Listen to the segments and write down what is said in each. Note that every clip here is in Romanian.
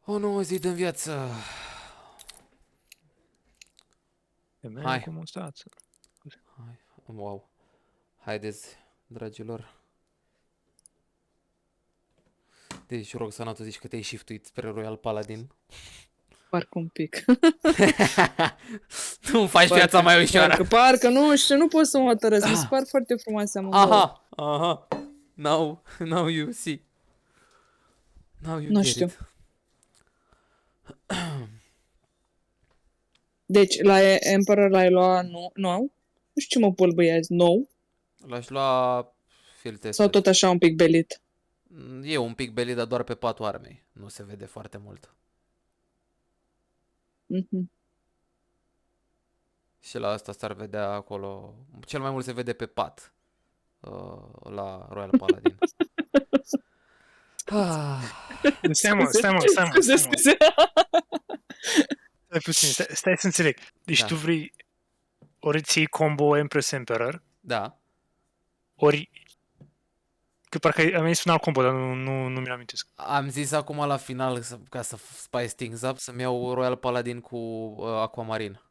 O nouă zi în viață. Femeia Hai. cu mustață. Hai. Wow. Haideți, dragilor. Deci, Roxana, tu zici că te-ai shiftuit spre Royal Paladin. Parcă un pic. Tu îmi faci viața mai ușoară. Parcă, nu știu, nu pot să mă hotărăsc. Mi se par foarte frumoase amândouă. Aha. Now you see. Now you Nu get știu. it. Deci, la Emperor l-ai luat nou? Nu știu ce mă pulbăie azi. Nou? L-aș lua field Sau tested. tot așa un pic belit? E un pic belit, dar doar pe patul armei. Nu se vede foarte mult. Mhm. Și la asta s-ar vedea acolo. Cel mai mult se vede pe pat. La Royal Paladin. Stai Scuze. Stai puțin, stai să înțeleg. Deci Da. tu vrei ori ți iei combo Empress Emperor, Da. ori... Că parcă am zis un alt combo, dar nu mi-l amintesc. Am zis acum la final, ca să spice things up, să-mi iau Royal Paladin cu Aquamarine.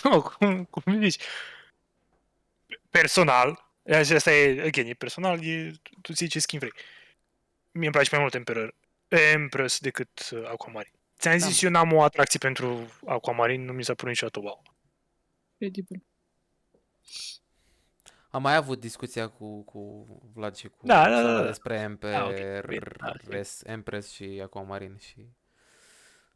Nu, cum zici? Personal, asta e, again, e personal, tu ții ce schimb vrei. Mie îmi place mai mult Empress decât Aquamarine. Ți-am Da. zis, eu n-am o atracție pentru Aquamarine, nu mi s-a părut niciodată wow. Credibil. Am mai avut discuția cu Vlad și cu Da. Roxana despre Empress și Aquamarine și...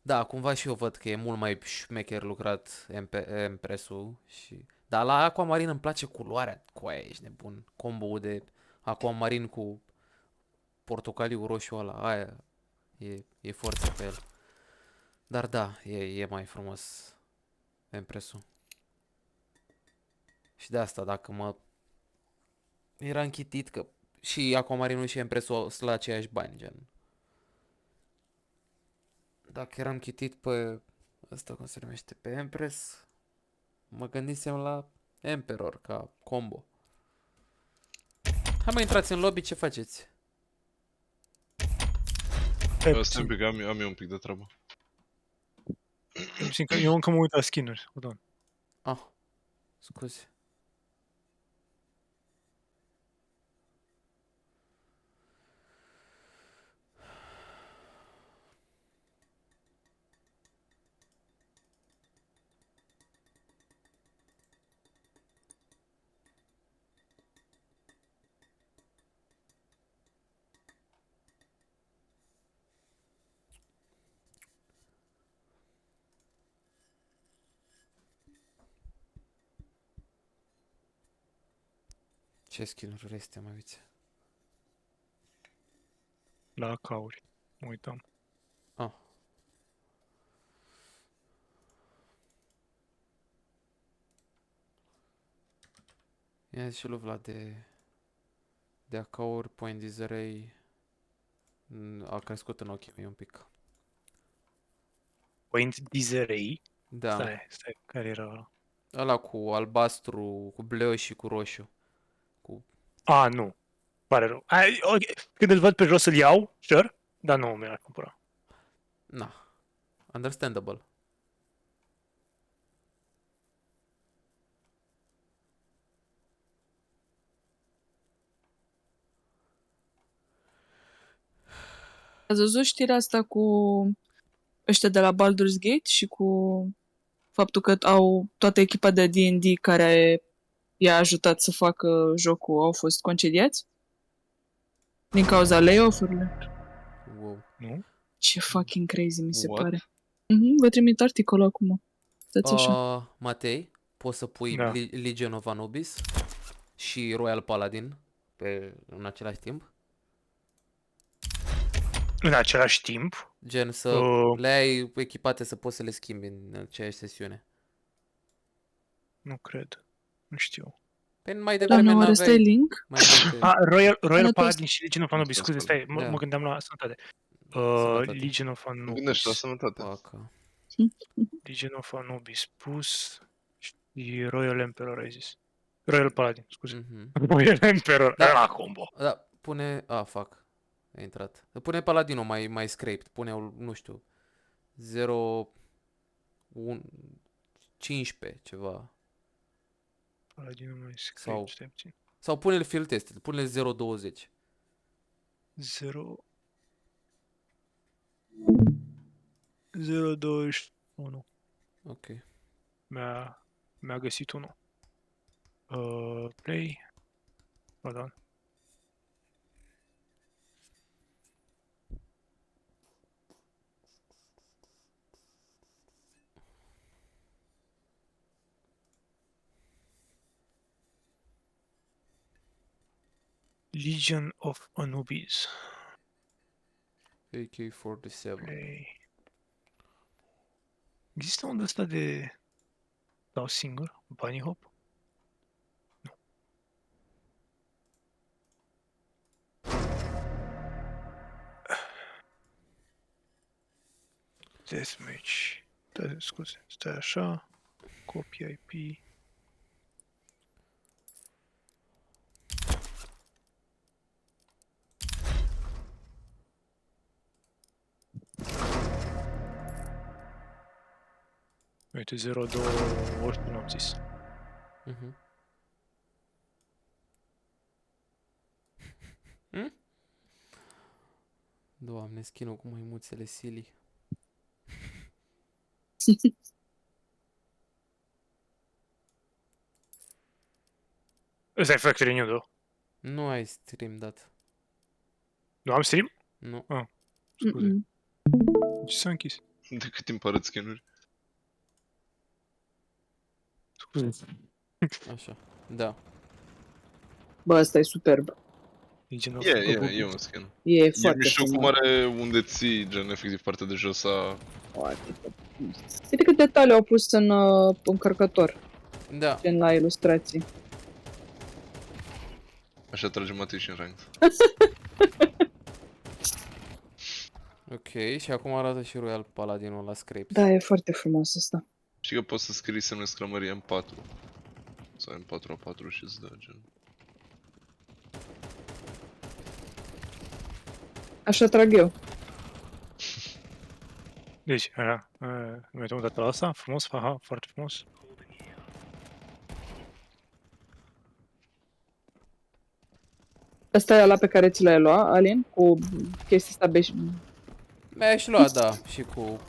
Da, cumva și eu văd că e mult mai șmecher lucrat Empressul și... Dar la Aquamarine îmi place culoarea. Coaia, ești nebun. Combo de Aquamarine cu portocaliu roșu ăla. Aia e forță pe el. Dar da, e mai frumos Empressul. Și de asta, dacă mă... Era închitit că și Aquamarine și Empressul sunt la aceiași bani, gen. Dacă eram chitit pe ăsta, cum se numește, pe Empress, mă gândisem la Emperor ca combo. Hai mă, intrați în lobby, ce faceți? Stai un pic, am eu un pic de treabă. Eu încă mă uit la skin-uri. Ah, scuze. Ce skin-uri vrei să te mai uiți? La cauri. Mă uitam. Ah. Ia zi și lui Vlad de acauri, point disarray. A crescut în ochii mei un pic. Point Disarray. Da. Stai, care era ăla? Ăla cu albastru, cu bleu și cu roșu. Nu. Pare rău. Okay. Când îl văd pe jos îl iau, sure, dar nu mi-l cumpăra. Na. Understandable. Ați văzut știrea asta cu ăștia de la Baldur's Gate și cu faptul că au toată echipa de D&D care i-a ajutat să facă jocul au fost concediați? Din cauza layoff-urilor? Wow. Nu? Ce fucking crazy mi se What? pare. Vă trimit articolul acum. Stați așa. Matei, poți să pui Da. Legion of Anubis și Royal Paladin în același timp? În același timp, Gen să le ai echipate să poți să le schimbi în aceeași sesiune. nu cred. Nu știu. Păi mai Dar devreme nu are stai n-aveai link? mai multe... Royal Sănătos. Paladin și Legion of Anubis. Scuze, stai, Da. mă gândeam la sănătate. Sănătate. Legion of Mă gândește la Anubis. sănătate. Paca. Legion of Anubis pus și Royal Emperor ai zis. Royal Paladin, scuze. Mhm. Royal Emperor, Da. ăla combo. Da, Pune... A, fac. A intrat. Pune Paladino mai scraped. Pune, nu știu, 0... 1... 15, ceva. Paladin mai Sau- script, stai puțin. Sau pune-l field tested. Pune-l 0.20. 0 021. Ok. Mi-a găsit unul. Play. Pardon. Legion of Anubis. AK-47. Play. Există unul ăsta de... dau singur? Bunny Hop? Nu. Deathmatch. Da, scuze, stai așa. Copy IP. Uite, 021 am zis. Mhm. Doamne, skin-ul cu maimuțele Silly. Ăsta e Factory New, da? Nu ai stream dat. Nu am stream? Nu. Scuze. Mm-mm. Ce s-a închis? De cât timp arăt skin-uri? Scuze. Așa. Da. Bă, ăsta e superb. Legion of E un skin. E E foarte mișto cum frumos. are unde ții, gen, efectiv, partea de jos a... Foarte frumos. Uite cât detalii au pus în încărcător, Da. gen la ilustrații. Așa trage Matei și în ranked. Ok, și acum arată și Royal Paladinul la scrapes. Da, e foarte frumos ăsta. Și că poți să scrii semne exclamării M4. Sau M4A4 și îți dă, gen. Așa trag eu. Deci, așa. Îmi uităm o dată la asta. Frumos, haha, foarte frumos. Ăsta e ăla pe care ți l-ai luat, Alin, cu chestia asta Mi-aș lua, da, și cu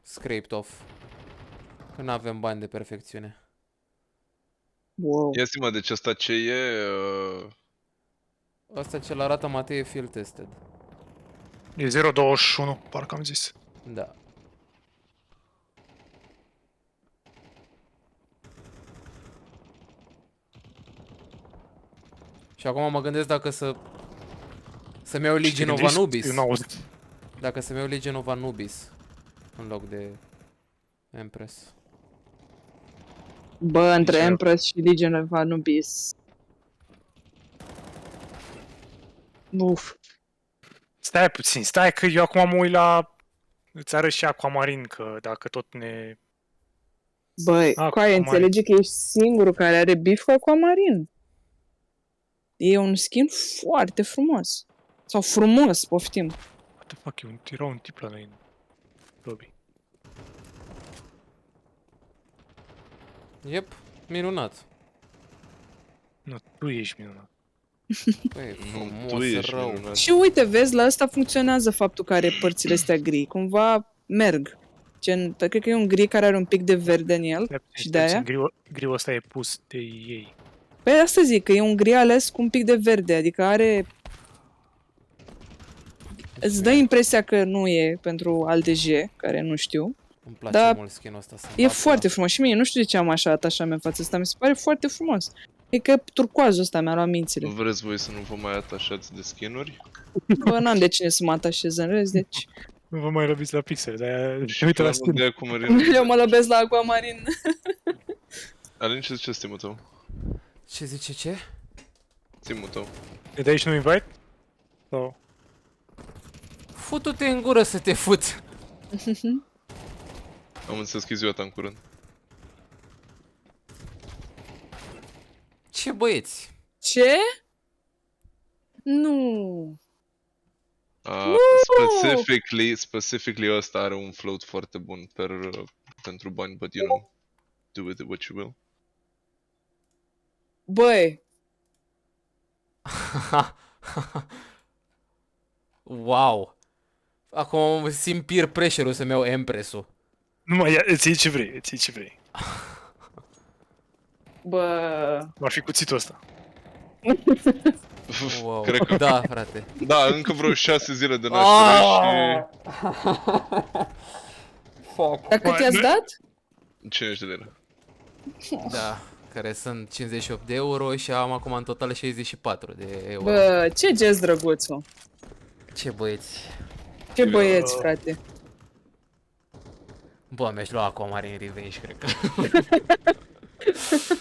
scraped off. Că nu avem bani de perfecțiune. Wow. Ia zi-mă, deci asta ce e? Asta ce-l arată Matei e field tested. E 021, parcă am zis. Da. Și acum mă gândesc dacă să-mi iau Legion of Anubis. Eu n-aud. Dacă să-mi iau Legion of Anubis în loc de Empress. Bă, între Deci, Empress și Legion of Anubis. Uf. Stai puțin, stai că eu acum mă uit la... Îți arăt și Aquamarin, că dacă tot ne... Băi, Aquamarin. Coaie, înțelege că ești singurul care are bif cu Aquamarin. E un skin foarte frumos. Sau frumos, poftim. What the fuck, era un tip la noi în lobby. Yep, minunat. Nu, tu ești minunat. Păi, Nu, tu frumos, ești rău. minunat. Și uite, vezi, la asta funcționează faptul că are părțile astea gri. Cumva merg. Gen, cred că e un gri care are un pic de verde în el. Stai puțin, Și stai de-aia? puțin, griul ăsta e pus de ei. Păi asta zic, că e un gri ales cu un pic de verde. Adică are... Îți dă impresia că nu e pentru ALDG, care nu știu. Îmi place Da, mult skin-ul ăsta. să-mi E bag foarte la- frumos. Și mie, nu știu de ce am așa atașament față ăsta. Mi se pare foarte frumos. E că turcoazul ăsta mi-a luat mințile. Vreți voi să nu vă mai atașați de skin-uri? Bă, n-am de cine să mă atașez în rest, deci... Nu vă mai răbiți la pixel, dar Și uite la planul skin. de Aquamarin. Eu mă lăbesc la Aquamarin. Alin, ce zice Steam-ul tău? Ce zice ce? Steam-ul tău. Ne dai și nu invite? Sau... Futu-te în gură să te fut. Am înțeles că e ziua ta în curând. Ce băieți? Ce? Nu! Specifically ăsta are un float foarte bun pentru bani, but you know, do with it what you will. Băi, Wow. Acum simt peer pressure-ul să-mi iau Empress-ul. Nu mai ia, îți iei ce vrei, îți iei ce vrei. bă... Ar fi cuțitul ăsta. Wow. Cred că Da, frate. da, încă vreo 6 zile de naștere și Fuck. Dar cât Bă, i-ați nu- dat? 50 de lire. Da, care sunt 58 de euro și am acum în total 64 de euro. Bă, ce gest drăguț, mă. Ce băieți. Ce băieți, frate. Bă, mi-aș lua Aquamarine Revenge, cred că.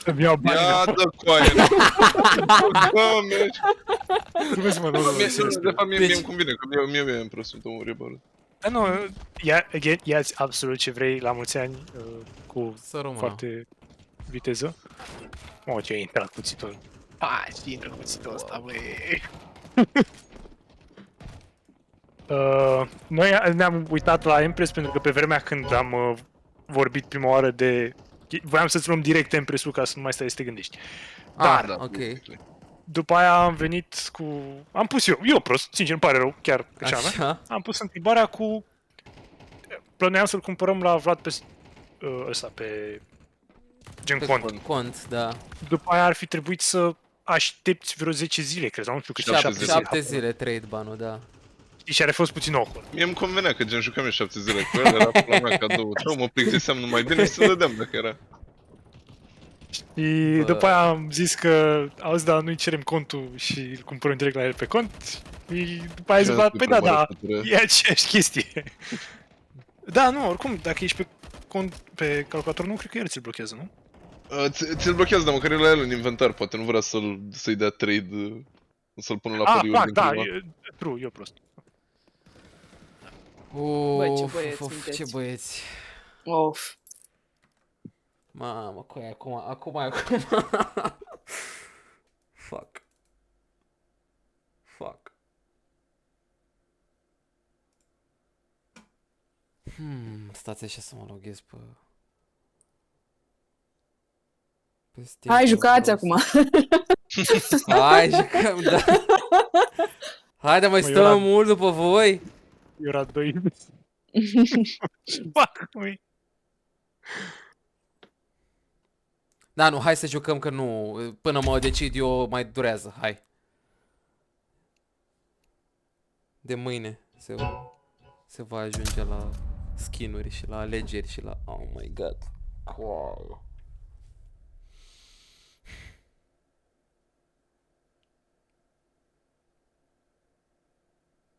Îmi iau banii. Ia dă coaie! Doamne! Trebuie să mă dau De fapt, mie Deci- îmi convine, că mie mi-e impresul, don't worry about it. Dar nu, ia-ți absolut ce vrei la mulți ani cu Să rămână. foarte viteză. Mă, ce intră cuțitul. Hai, ce intră cuțitul ăsta, băi. Noi ne-am uitat la Empress pentru că pe vremea când am vorbit prima oară de... Voiam să-ți luăm direct Empress-ul ca să nu mai stai să te gândești. Dar, Da, ok. basically. după aia am venit cu... Am pus eu prost, sincer, îmi pare rău, chiar greșeala mea. Așa? Am pus întrebarea cu... Plăneam să-l cumpărăm la Vlad pe... ăsta, pe... Gen Pe cont. cont, da. După aia ar fi trebuit să aștepți vreo 10 zile, cred, sau nu știu cât. 7 zile. 7 zile trade ban-ul, da. Și ar fi fost puțin awkward. Mie îmi convenea că gen jucam eu 7 zile cu el, era pula mea cadou tău, mă plictiseam numai bine și să dădeam dacă era. Și Bă. după aia am zis că, auzi, dar nu-i cerem contul și îl cumpărăm direct la el pe cont. Și după aia zic, păi da, da, e aceeași chestie. Da, nu, oricum, dacă ești pe cont, pe calculator, nu cred că el ți-l blochează, nu? Ți-l blochează, dar măcar e la el în inventar, poate nu vrea să-i dea trade, să-l pună la pariuri fac, din da, cumva. true, eu prost. Băi, ce Uf, băieți uf, sunteți. ce băieți. Of. Mamă, cu aia, acum. Fuck. Fuck. Stați așa să mă loghez pe... Steam. Hai, jucați acum. Hai, jucăm, da. Haide, mai Mă, stăm Ioran. mult după voi. Eu era 2. Fuck, măi. Da, nu, hai să jucăm că nu, până mă decid eu mai durează, hai. De mâine se va ajunge la skin-uri și la alegeri și la... Oh my god. Wow.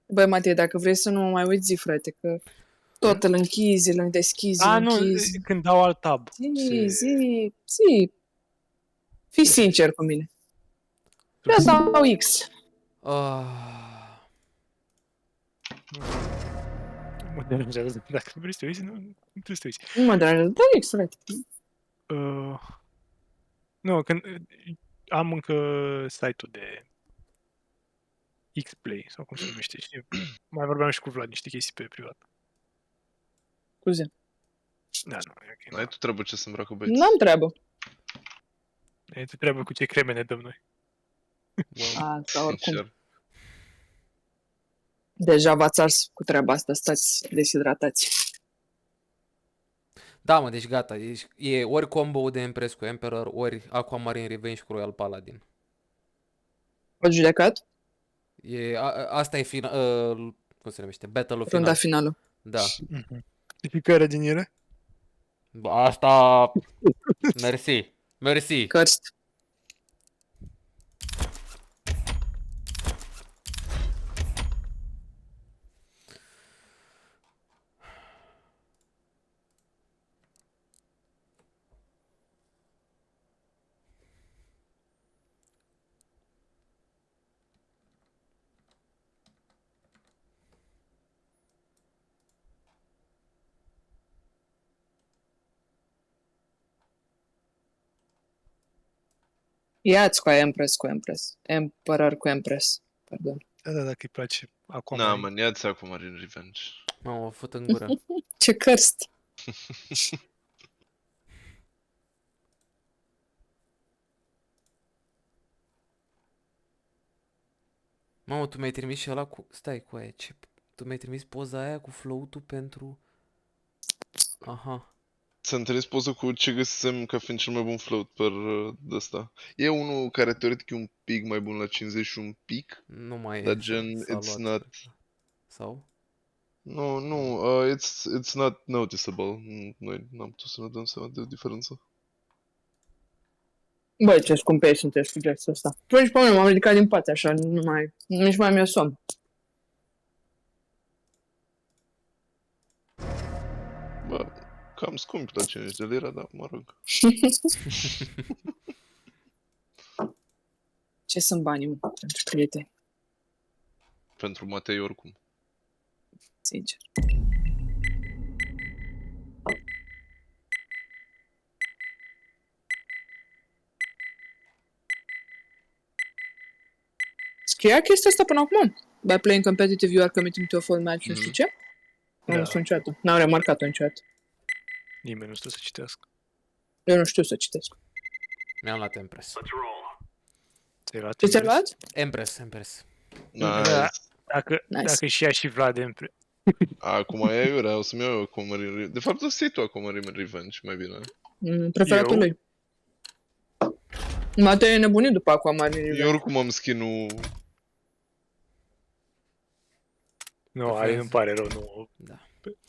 Băi, Matei, dacă vrei să nu mă mai uiți, zi, frate, că tot îl închizi, îl deschizi, îl Nu, închizi. când dau alt tab. Zi. Fii sincer cu mine. Eu dau X. Mă deranjează. Dacă vrei să te uiți, nu trebuie să te uiți. Nu mă deranjează, dau X, frate. Nu, când am încă site-ul de Xplay, sau cum se numește, și mai vorbeam și cu Vlad niște chestii pe privat. Scuze. Da, nu, e ok. N-ai tu treabă ce să îmbracă băieți. N-am treabă. E tu treabă cu ce creme ne dăm noi. Asta oricum. Sincer. Deja v-ați ars cu treaba asta, stați deshidratați. Da, mă, deci gata, e ori combo de Empress cu Emperor, ori Aquamarine Revenge cu Royal Paladin. O judecat? Asta e cum se numește? Battle-ul Runda final. finală. Da. Și care din ele? Asta... Mersi. Cărți. Ia-ți cu aia Empress cu Empress. Emperor cu Empress. Pardon. Da, dacă îi place Na, Aquamarine. man, ia-ți Aquamarine Revenge. M-am făcut în gură. Ce cărst! Mamă, tu mi-ai trimis și ăla cu... Stai cu aia, ce... Tu mi-ai trimis poza aia cu float-ul pentru... Aha. Ți-am trimis poză cu ce găsisem ca fiind cel mai bun float per ăsta. E unul care teoretic e un pic mai bun la 50 și un pic. Nu mai Dar e. gen, s-a it's luat, not... cred că. Sau? Nu, it's not noticeable. Noi n-am putut să ne dăm seama de diferență. Băi, ce scumpe sunteți cu gestul ăsta. Până și pe mine m-am ridicat din pat, așa, nu mai... Nici mai mi-e somn. Bă, cam scump la 50 de lire, dar mă rog. Ce sunt banii, mă, pentru prieteni, Pentru Matei oricum. sincer. Scria chestia asta până acum. By playing competitive, you are committing to a full match, nu știu ce? Nu, nu știu niciodată. N-am remarcat-o niciodată. Nimeni nu stă să citească. Eu nu știu să citesc. Mi-am luat Empress. Ți-ai luat Ce ți-ai Empress? luat? Empress. Nice. Nice. Dacă și ia și Vlad Empress. Acum e iurea, o să-mi iau Aquamarine Revenge. De fapt, o să iei tu Aquamarine Revenge, mai bine. Preferatul Eu? lui. Matei e nebunit după Aquamarine Eu Revenge. oricum am skin-ul... Nu, Ari, nu-mi pare rău, nu. Da.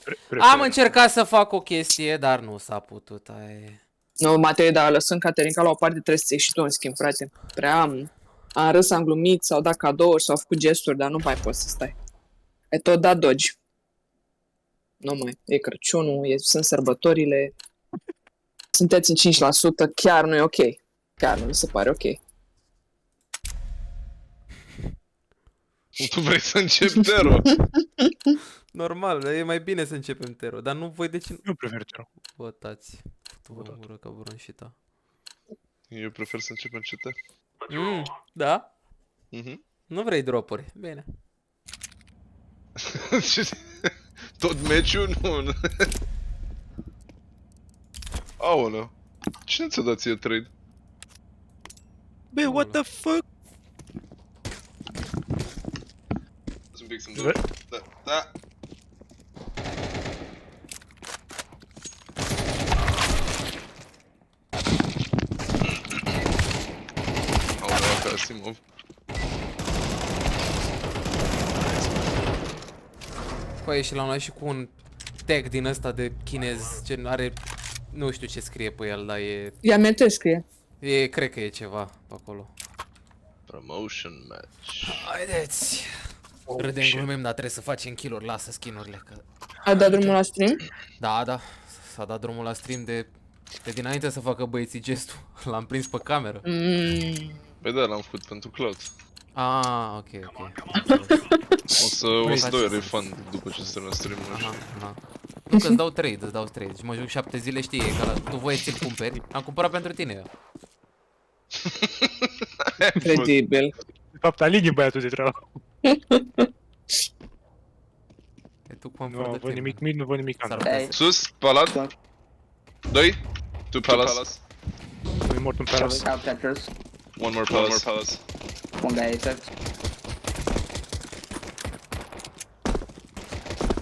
Prefer. Am încercat să fac o chestie, dar nu s-a putut. Aia e. Nu, Matei, dar lăsând Caterinca la o parte, trebuie să iei și tu în schimb, frate. Prea am râs, am glumit, s-au dat cadouri, s-au făcut gesturi, dar nu mai poți să stai. Ai tot dat dogi. Nu mai, e Crăciunul, sunt sărbătorile. Sunteți în 5%, chiar nu e ok. Chiar nu mi se pare ok. Tu vrei să începi Tero? Normal, e mai bine să începem Tero, dar nu voi de ce Eu prefer Tero. votați. Tu vă mură ca brânșita. Eu prefer să începem CT. Da? Mhm. Nu vrei dropuri. Bine. Tot meciul? Nu. Aoleu. Cine ți-a dat ție trade? Bă, what the fuck? Un pic să-mi Vă- Da. Aoleu, ca Asimov. Păi și l-am luat și cu un tag din ăsta de chinez, ce are, nu știu ce scrie pe el, dar Ia mete scrie. cred că e ceva pe acolo. Promotion match. Haideți! Râdem, shit. glumim, dar trebuie să facem kill-uri, lasă skin-urile, că... Ai dat drumul la stream? Da, s-a dat drumul la stream de dinainte să facă băieții gestul, l-am prins pe cameră. Păi da, l-am făcut pentru cloud. Ah, ok. O să dau ce refund după ce se termină stream-ul. Aha. Nu, că îți dau trade, și mă joc 7 zile, știi, e ca la, tu voie ți-l cumperi, am cumpărat pentru tine eu. Credibil. De fapt, Alin e băiatul de treabă. E tu cum Nu văd nimic mid, nu văd nimic S-ar under. putea să- Sus, palat. 2. 2 palace. Nu e mort în Shall we palace. have Tetris? One more palace. One guy apex.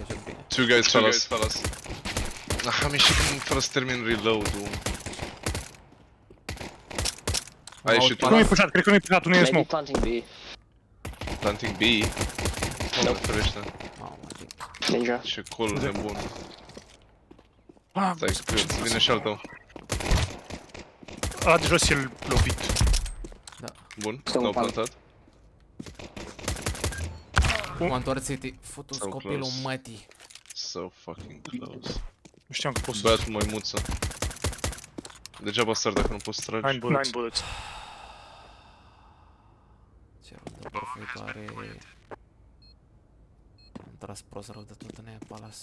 joc bine. 2 guys palace. Am ieșit fără să termin reload-ul. Ai Aud ieșit Nu e palace. pușat, cred că nu e pușat, nu e în Maybe smoke. planting B. Planting B. Mă ferește. Mamă, ce- Ninja. Ce col nebun. Ah, Stai că îți vine și al tău. ăla de jos e lovit. Bun, Stau l-au în pal. plantat. M-a întors City, futu So copilul close. mătii. So fucking close. Nu știam că poți să... Băiatul măimuță. Degeaba sar dacă nu poți să tragi. 9 bullets. Ce rundă perfectoare. Am tras prost rău de tot în aia palace.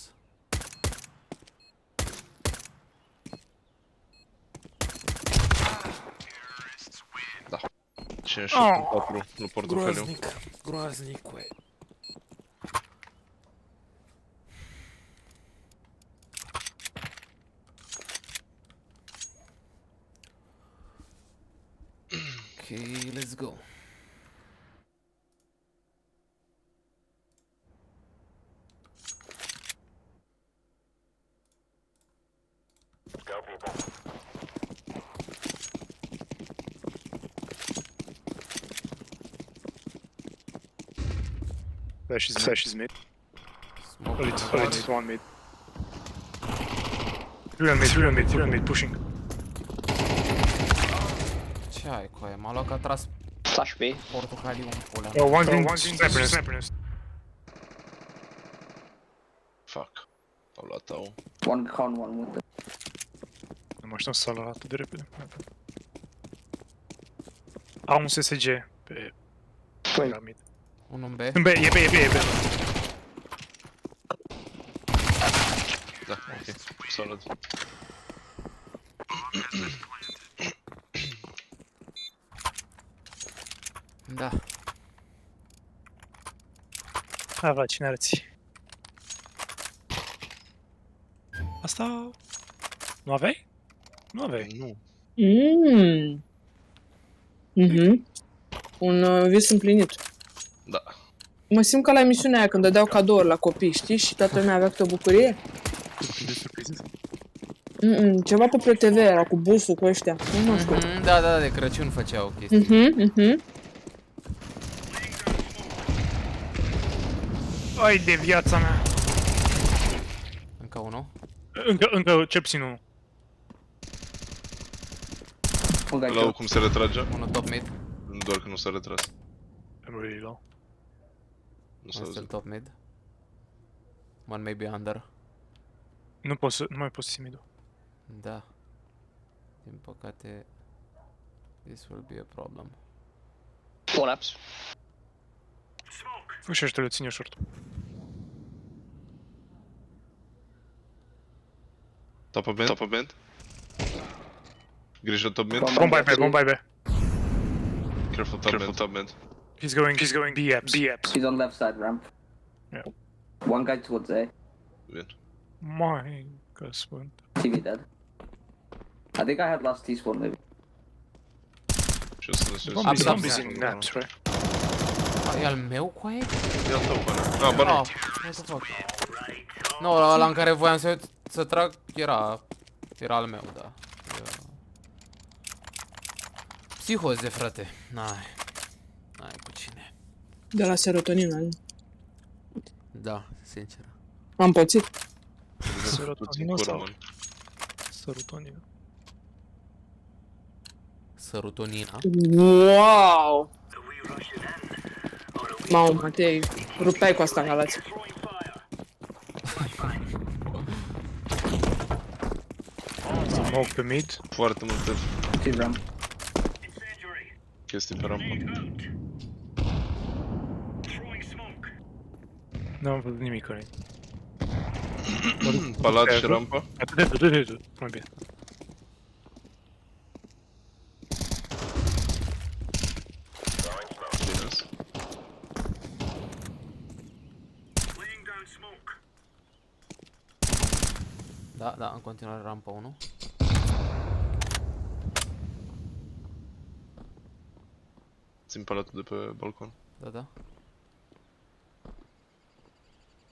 57 nu portofoliu. Groaznic, groaznic, ue. Okay, let's go. Flash is mid. Smoke Well, it's mare. one mid. Three on mid, pushing. Ce ai cu aia? M-a luat că a tras Flash B. portocaliu în pula. Oh, one's in sniper nest. Fuck. Au luat au. One con, one with the. Nu mă aștept să sală atât de repede. Au un SSG pe la mid. Unul în B. În B, e B. Da, ok. Solid. Da. Hai, va, cine arăți? Asta... Nu aveai? Nu aveai. Nu. Un vis împlinit. Da. Mă simt ca la emisiunea aia când dădeau cadouri la copii, știi? Și toată lumea avea câte o bucurie. De surpriză. Ceva pe ProTV era cu busul cu ăștia. Nu știu. Da, de Crăciun făceau chestii. Ai de viața mea. Încă unul. Încă cel puțin unul. One guy Ăla killed. cum se retrage? Unul top mid. Doar că nu s-a retras. I'm really low. Nu s-a Unul still auzit. top mid. One maybe under. Nu mai pot să sim mid-ul. Da. Din păcate, this will be a problem. Four laps. Fă și ăștia le ține short. Top of band. Grijă top mid. Bomba e B. Careful top mid. He's going B apps. He's on left side ramp. Yeah. One guy towards A. Bine. My God, TV dead. I think I had last T-spawn maybe. Și o să ne sus. Zombies in naps, right? E al meu cu aia? E al tău, bă. Ah, bă, nu. What the fuck? Nu, ăla în care voiam să trag era al meu, da. Psihoze, frate. N-ai cu cine. De la serotonină. Da, sincer. Am pățit. Serotonină sau? Serotonină. Sărutonina. Wow! Mamă, Matei, rupeai cu asta în Galați. Smoke pe mid. Foarte multe Two ramp. chestii pe rampă. N-am văzut nimic aici. Palat și rampă. Atât. Mai bine. Bine. Da, în continuare rampa 1. Țin palatul de pe balcon. Da.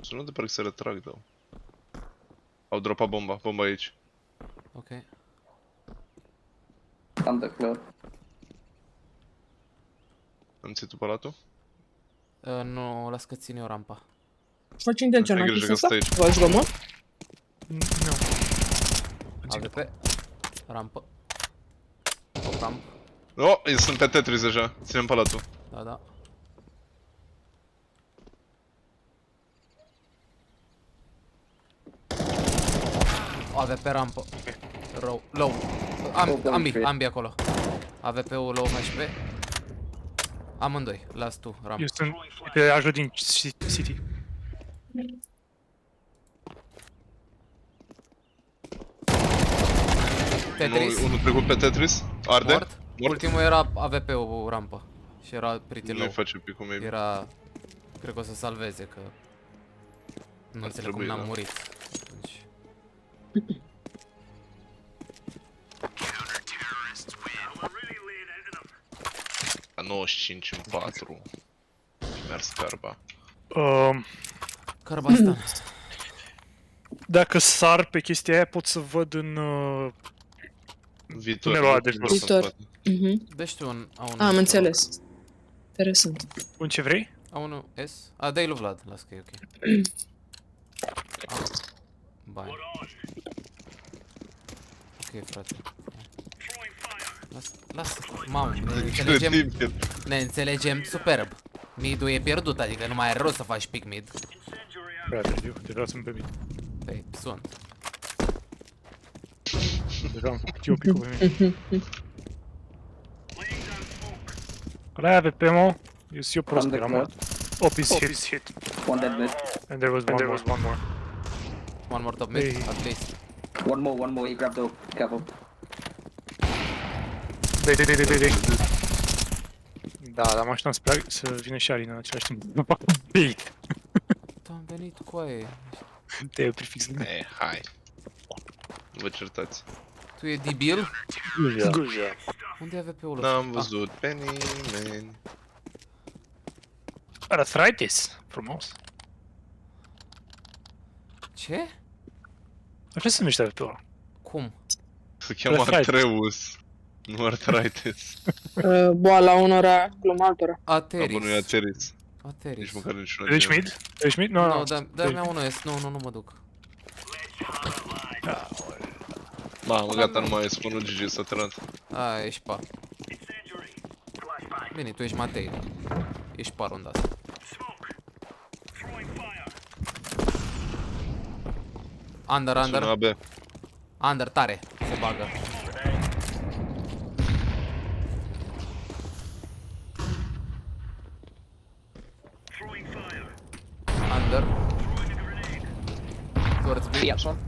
Sună de parcă se retrag, da. Au dropat bomba aici. Ok. Under clear. Am ținut tu palatul? Nu, las că țin eu rampa. Faci intenționat Ai grijă chestia că asta? stai aici. Vă jură, Nu. AWP. Rampă. O ramp. Oh, sunt pe Tetris deja. Ținem palatul. Da. AWP rampă. Low. Ambii acolo. AWP-ul low HP. Amândoi. Las tu, ramp. Eu sunt pe ajut din City. Tetris. Unul trecut pe Tetris. Arde. Mort. Ultimul era AWP-ul rampă. Și era pretty Nu-i low. face picul maybe. Era... Cred că o să salveze, că... Nu înțeleg cum trebui, n-am da. murit. Atunci... La 95 în 4. Mers carba. Carbastan. Dacă sar pe chestia aia pot să văd în... Viitor. Tunelul ăla de nu jos. sunt în Viitor. spate. Mhm. Dă-și tu un A1. Am înțeles. Interesant. În ce vrei? A1S? A, dai lui Vlad, las că e ok. Ah, bani. Ok, frate. Lasă, mamă, ne înțelegem superb. Mid-ul e pierdut, adică nu mai are rost să faci pick mid. Prea târziu, deja sunt pe mine. Păi, sunt. Deja am făcut eu picul pe mine. Ăla avea pe mo. Eu sunt eu prost, Am eram de mort. Op is hit. One dead mid. And there was one more. One more top mid, Hey. at least. One more. He grabbed up. Careful. Dai. Da, dar mă așteptam să vină și Alina în același timp. Nu fac bait. Am venit cu aia. Te-ai oprit fix lângă. Hai. Nu vă certați. Tu e debil? Guja. Unde e AVP-ul ăsta? N-am văzut pe nimeni. Arthritis. Frumos. Ce? Așa se numește pe ăla. Cum? Se cheamă Arthritis. Atreus. Nu Arthritis. Boala unora, gluma altora. Ateris. Abă nu e Ateris. Ateris. Nici măcar niciuna. Ești mid? Ești mid? Nu, Nu, nu. dă-mi A1S. Nu mă duc. Mamă, gata, nu mai e spawnul GG, s-a terminat. A, ești pa. Bine, tu ești Matei. Ești pa runda asta. Under. Sună AB. Under, tare. Se bagă. Under. Towards B. Yes, one.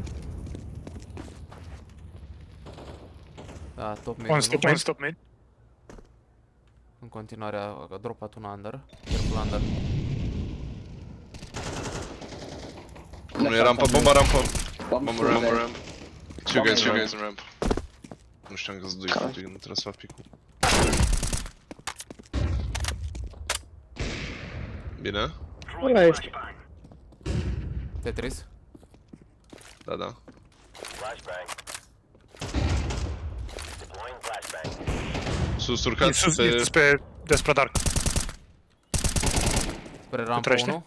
Da, top mid. One nu? stop mid. În continuare a dropat un under. Careful under. Nu e rampa, bomba rampa. Bomb Bomba ramp, there. ramp. Two guys in ramp. Nu știam că-s doi fătui când trebuie să fac picul. Bine? Ăla ești. Tetris. Da. Sus, urcați Sus, pe... spre despre Dark. Spre rampa Întrește? 1.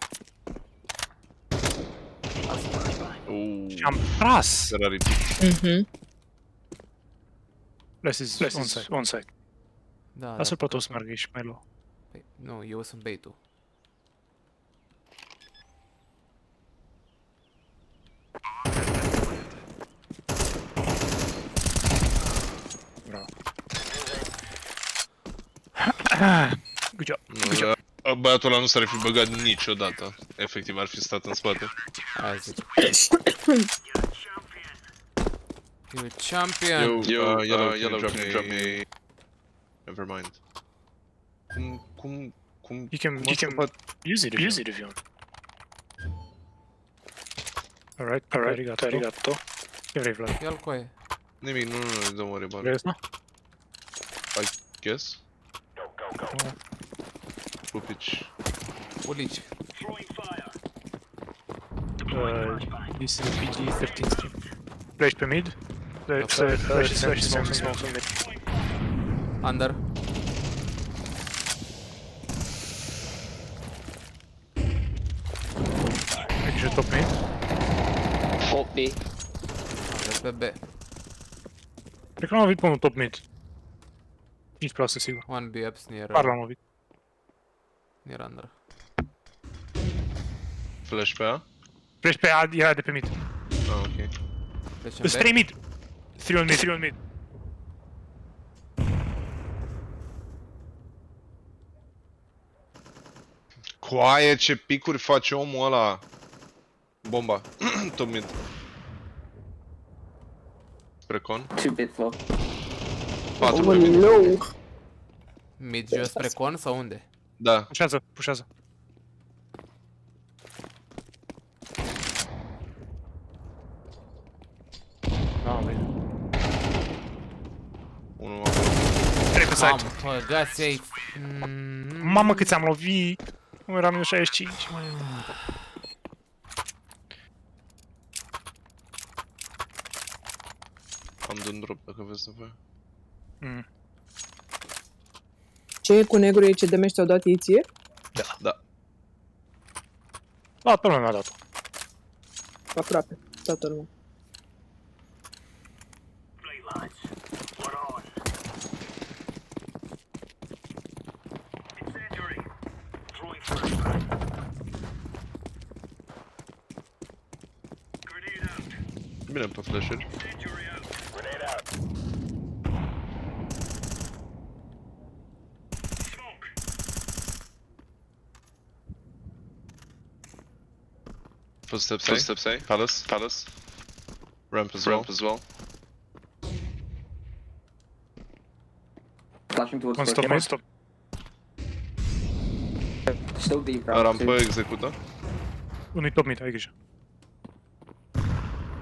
Și am tras. Ferrari. Mhm. Less is onside. Da, Lasă-l pe tot să meargă, ești mai low. Păi, nu, eu sunt bait-ul. Bravo. Good job. Băiatul ăla nu s-ar fi băgat niciodată. Efectiv, ar fi stat în spate. Aia zic. You champion! Yellow, drop me. Never mind. Cum... You can use it if you want. Alright, arigato. Ce vrei, Vlad? Ia-l cu aia. Nimic, nu, don't worry about Vrei it. asta? Guess? Pupici. Ulici. This is a PG-13 stream. Pleci pe mid? Flash smoke mid. Under. Mergi top mid. Hope B. Aveți pe B. Cred că l-am lovit pe unul top mid. 5% sigur. One B ups near... Par l-am lovit. Near under. Flash pe A? Pleci pe A, era de pe mid. Ah, ok. Deci în Îți 3 mid. 3 on mid. Coaie, ce picuri face omul ăla! Bomba. Top mid. Spre con. 2 bit floor. 4 pe mid. Oleu. Mid jos spre con sau unde? Da, Pușează, pușează. Da, bine. unul acolo. Trei pe Mamă, site. băgați ai... Mamă cât ți-am lovit. Nu era minus 65. Am de un drop dacă aveți nevoie. Mm. Ce e cu negru e ce demești ți-au dat ei ție? Da. Toată lumea mi-a dat-o. Aproape, toată lumea. Bine pe flash-uri. Footsteps A. Palace. Ramp as well. Flashing towards One the stop, camera. one stop. Still deep, right? Rampă execută. Unui top mid, ai grijă.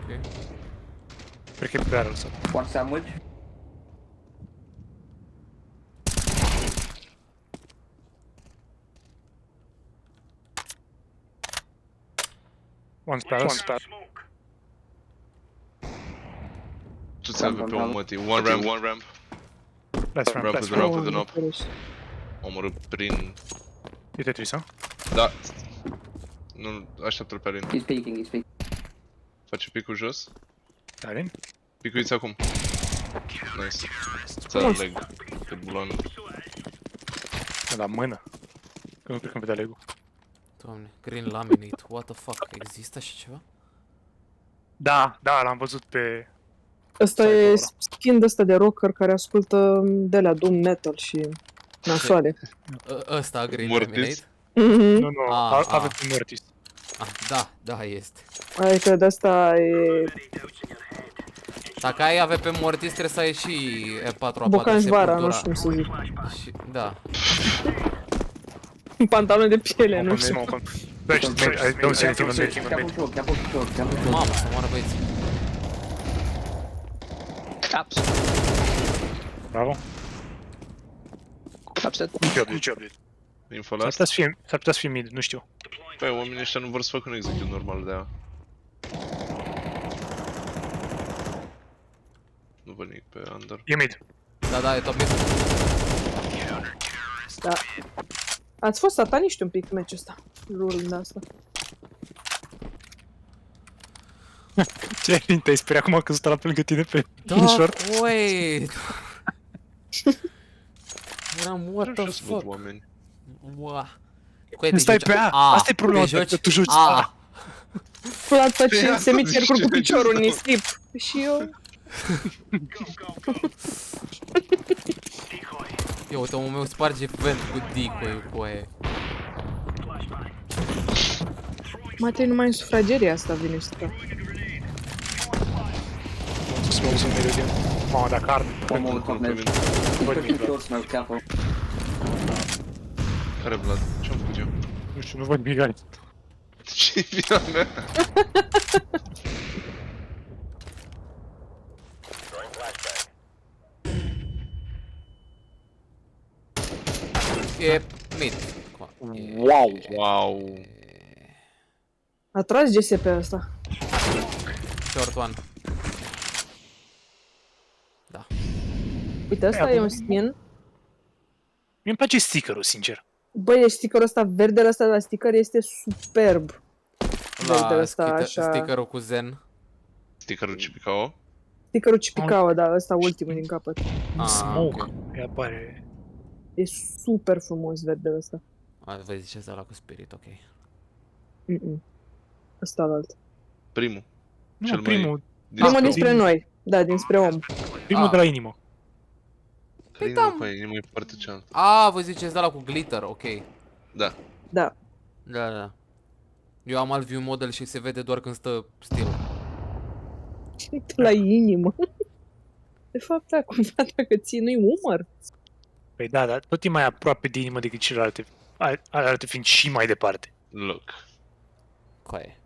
Ok. Cred că e pe barrel sau. One sandwich. One barrel. Ce ți avea pe un mătii? One ramp. Last Ramp ramp. with the knob, with the Oh, knob. ferește. Omorât prin... E Tetris, ha? Da. Nu, așteaptă-l pe Alin. He's peeking, he's peeking. Face picul jos. Alin? Picuiți acum. Nice. Ți-a leg. Pe buloană. La mână. Că nu cred că îmi vedea leg-ul. Doamne, green laminate, what the fuck, există așa ceva? Da, da, l-am văzut pe... Ăsta Stai e acolo. skin de ăsta de rocker care ascultă de la doom metal și nasoale. Ăsta, green Mortis? laminate? Mhm. Nu, nu, Ah, aveți un Mortis. Ah, da, da, este. Adică de asta e Dacă ai AVP Mortis, trebuie să ai și E4A4 bocanjvara, nu Sepultura. știu cum să zic. Și, da. Pantaloni de piele, nu Open știu. smoke. Băi, I don't see anything on mid. Careful short, careful short. Mamă, să moară băieții. Bravo. Good job, good job. Info S-ar last. putea să fie mid, nu știu. Păi, oamenii ăștia nu vor să facă un execute normal de aia. Nu văd nimic pe under. E mid. Da, da, e top mid. Da. Ați fost sataniști un pic meciul ăsta. Rulul de asta. Ce Alin, te-ai speriat acum că sunt la pe lângă tine pe Da, short? wait! Eram, what the Ce să văd fuck? oameni? Ua. Cu te Stai joci pe A, asta e problema, te joci că tu joci A. A. Vlad face Păi, semicercul asta cu zice, piciorul în nu. nisip. Și eu... Ia uite, omul meu sparge vent cu decoy cu aia. Matei, numai în sufrageria asta vine să fac. Smoke sunt mid again. Mamă, dacă ard. One more top mid. He's What pushing mid, short smoke, careful. Care Vlad? Ce-am făcut eu? Nu știu, nu văd migani. Ce-i vina mea? E mid. Wow. Wow. A tras GSP ăsta. Short one. Da. Uite, ăsta e un skin. Mie îmi place stickerul, sincer. Băi, stickerul ăsta, verdele ăsta la sticker este superb. Verdele La ăsta, așa. stickerul cu Zen. Stickerul Cipicao. Stickerul Cipicao, da, ăsta ultimul din capăt. Un Ah, smoke. ok. Îi apare... E super frumos verdele ăsta. Vă ziceți ăla cu spirit, ok. Ăsta alt. Primul. Nu, Cel mai- primul. Primul Ah, dinspre noi. Da, dinspre om. Primul Ah. de la inimă. Păi da. nu, păi, nu mai parte cealaltă. Vă ziceți ăla cu glitter, ok. Da. Da. Da, da. Eu am alt view model și se vede doar când stă still. La inimă. De fapt, da, cumva dacă ții nu-i umăr. Păi da, dar tot e mai aproape de inimă decât celelalte. Alelalte fiind și mai departe. Look. Coaie.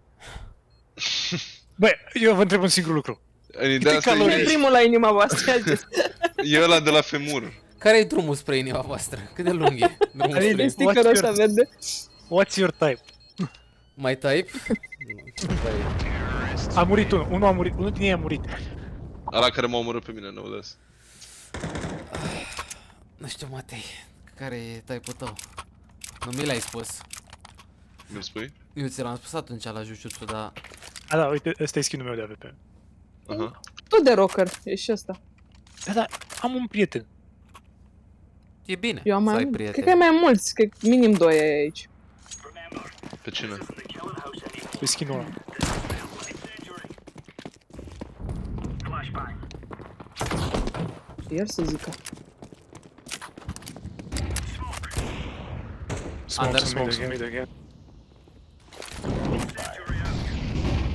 Băi, eu vă întreb un singur lucru. În ideea asta Cine e e, primul la inima voastră? e ăla de la femur. Care e drumul spre inima voastră? Cât de lung e drumul Adică- spre... Stickerul ăsta verde. What's your type? Mai type? Băi, A murit unul a murit, unul din ei a murit. Ăla care m-a omorât pe mine, nu des. nu știu, Matei, care e type-ul tău? Nu mi l-ai spus. Mi-l spui? Eu ți l-am spus atunci la Jujutsu, dar... A, da, uite, ăsta e skin-ul meu de AVP. Aha. Tot de rocker, e și ăsta. Da, da, am un prieten. E bine Eu am să ai mai... prieteni. Cred că e mai mulți, cred că minim 2 ai aici. Pe cine? Pe skin-ul ăla. Iar să zică. Under Smoke, again.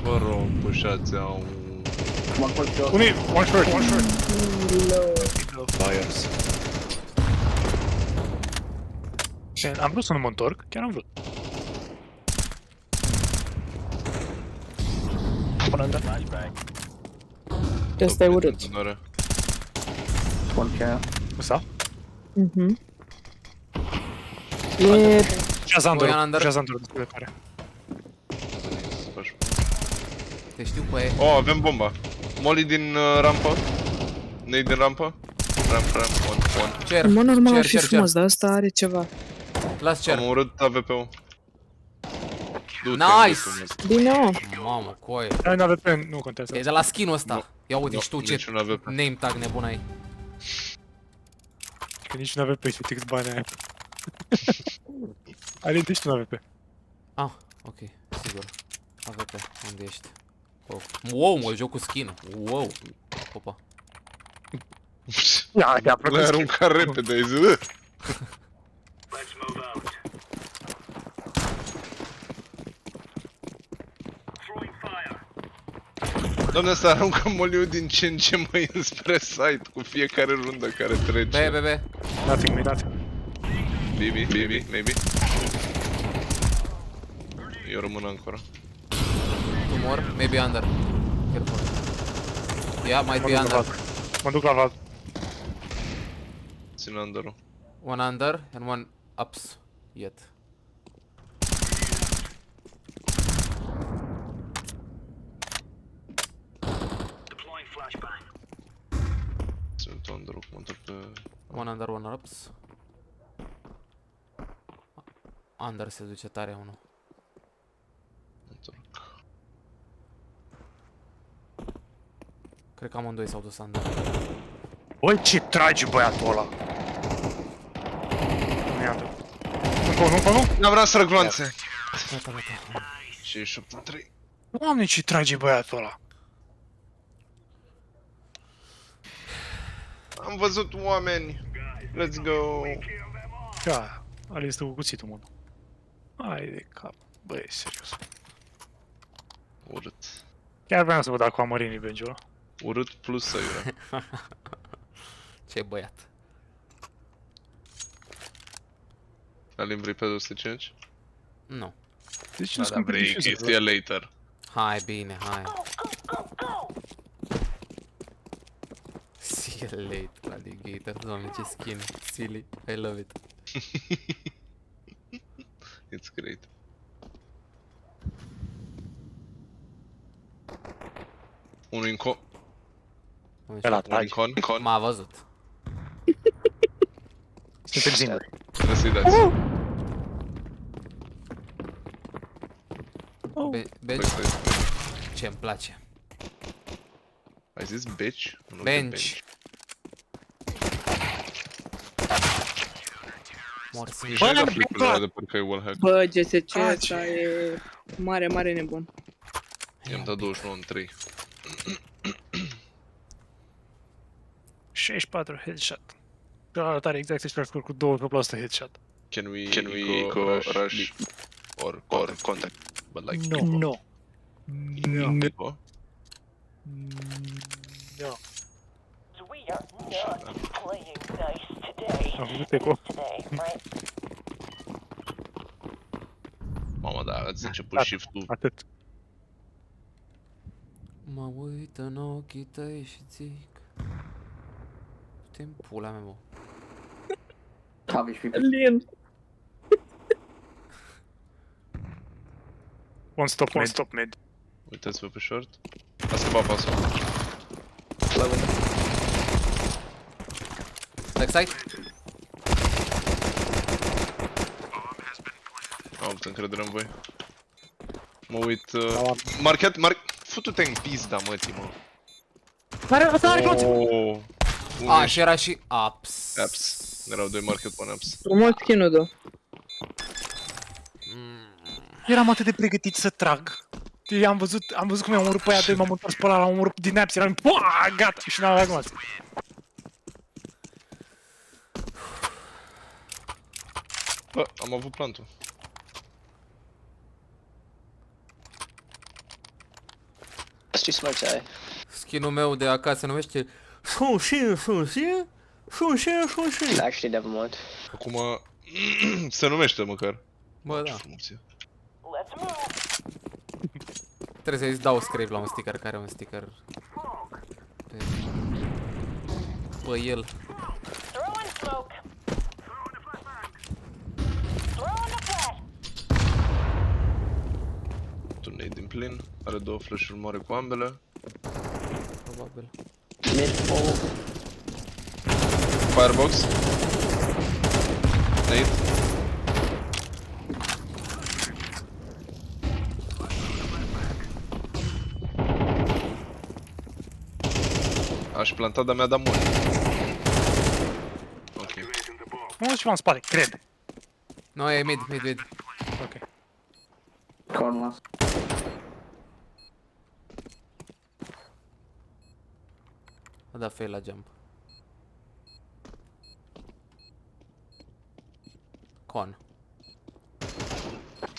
Vă rog, pușați au... One quick shot. One short, one short. Fires. Am vrut să nu mă întorc, chiar am vrut. Până în Ăsta e urât. One care. Ăsta? Mhm. E... Jazandor, Voian under. Jazandor destul de tare. Te știu cu aia. Oh, avem bomba. Molly din rampă. Nate din rampă. Ramp, one. Cer, În mod normal cer, ar fi cer, cer. frumos, dar ăsta are ceva. Las cer. Am omorât AVP-ul. Nice! Bine, o. Mamă, coaie. Ai un AVP, nu contează. E de la skin-ul ăsta. Nu. Ia uite, Nu, știu ce niciun AVP. name tag nebun ai. Că nici un AVP și fix banii aia. Alinte și un AVP. Ah, ok, sigur. AVP, unde ești? Oh. Wow, mă joc cu skin. Wow. Opa. Ia, ia, L-ai aruncat repede, ai zis? Doamne, să aruncăm Moliu din ce în ce mai înspre site cu fiecare rundă care trece. B. Nothing, me, nothing. Maybe. Eu rămân ancora. Two more, maybe under. Careful. Yeah, might Mă be duc la under. val. Mă duc la val. Țin under-ul. One under and one ups. Yet. Țin under-ul, mă întorc pe... One under, one ups. Under se duce tare unul. Mă întorc. Cred că amândoi s-au dus under. Băi, ce trage băiatul ăla! Nu i-am dat. Nu! N-am vrea să trag glanțe. Gata. 68-3. Doamne, ce trage băiatul ăla! Am văzut oameni. Let's go. Da, ale este cu cuțitul, mă. Hai de cap. Băi, serios. Urât. Chiar vreau să văd Aquamarini pe ăla. Urât plus săiură. Ce băiat. Alin, vrei pe 205? Nu. Deci Da, nu-ți cumperi vrei diffuser, chestia later. Hai, bine, hai. See you late, alligator. Doamne, ce skin. Silly. I love it. It's great. Unul în con. Pe la Unul în tragi. con. M-a văzut. Suntem singuri. Trebuie să-i dați. Bench. Ce-mi place. Ai zis bitch? Nu Bench. Mor să Ești mega flipul ăla de parcă e wallhack. Bă, GSC ăsta e mare nebun. I-am dat 29 în 3. 64 headshot. Pe la arătare exact același scor cu 2% headshot. Can we go rush or contact? But like No. people? No. We are not playing nice today. Am făcut eco. Mamă, da, ați început Gata. shift-ul. Atât. Mă uit în ochii tăi și zic... Du-te în pula mea, mă. Half HP. Lin. One stop mid. Uitați-vă pe short. A schimbat pasul. Low window. Backside? Am avut încredere în voi. Mă uit... Da. Market... Futu-te în pizda, mătii, mă. Are, să are clonț! Oh. A, și era și Apps. Apps. Erau 2 market, 1 apps. Frumos skin-ul, da. Eram atât de pregătit să trag. Am văzut cum i-am omorât pe aia doi, m-am întors pe ăla, l-am omorât din apps, eram pua, gata, și n-am avea gloanțe. Bă, am avut plantul. Let's do smokes, eh? Skin-ul meu de acasă se numește Shun-Shin. Actually, never mind. Acum... se numește măcar. Bă, Ce da. frumos e. Trebuie să-i dau scrape la un sticker care are un sticker pe el. Throwing smoke. Throwing the flash. Un nade din plin. Are 2 flash-uri, moare cu ambele. Probabil. Mid, all. Firebox. Nade. Aș planta, dar mi-a dat mult. Ok. Nu ceva în spate, cred. Nu, e mid. Ok. Corner last. A dat fail la jump. Con.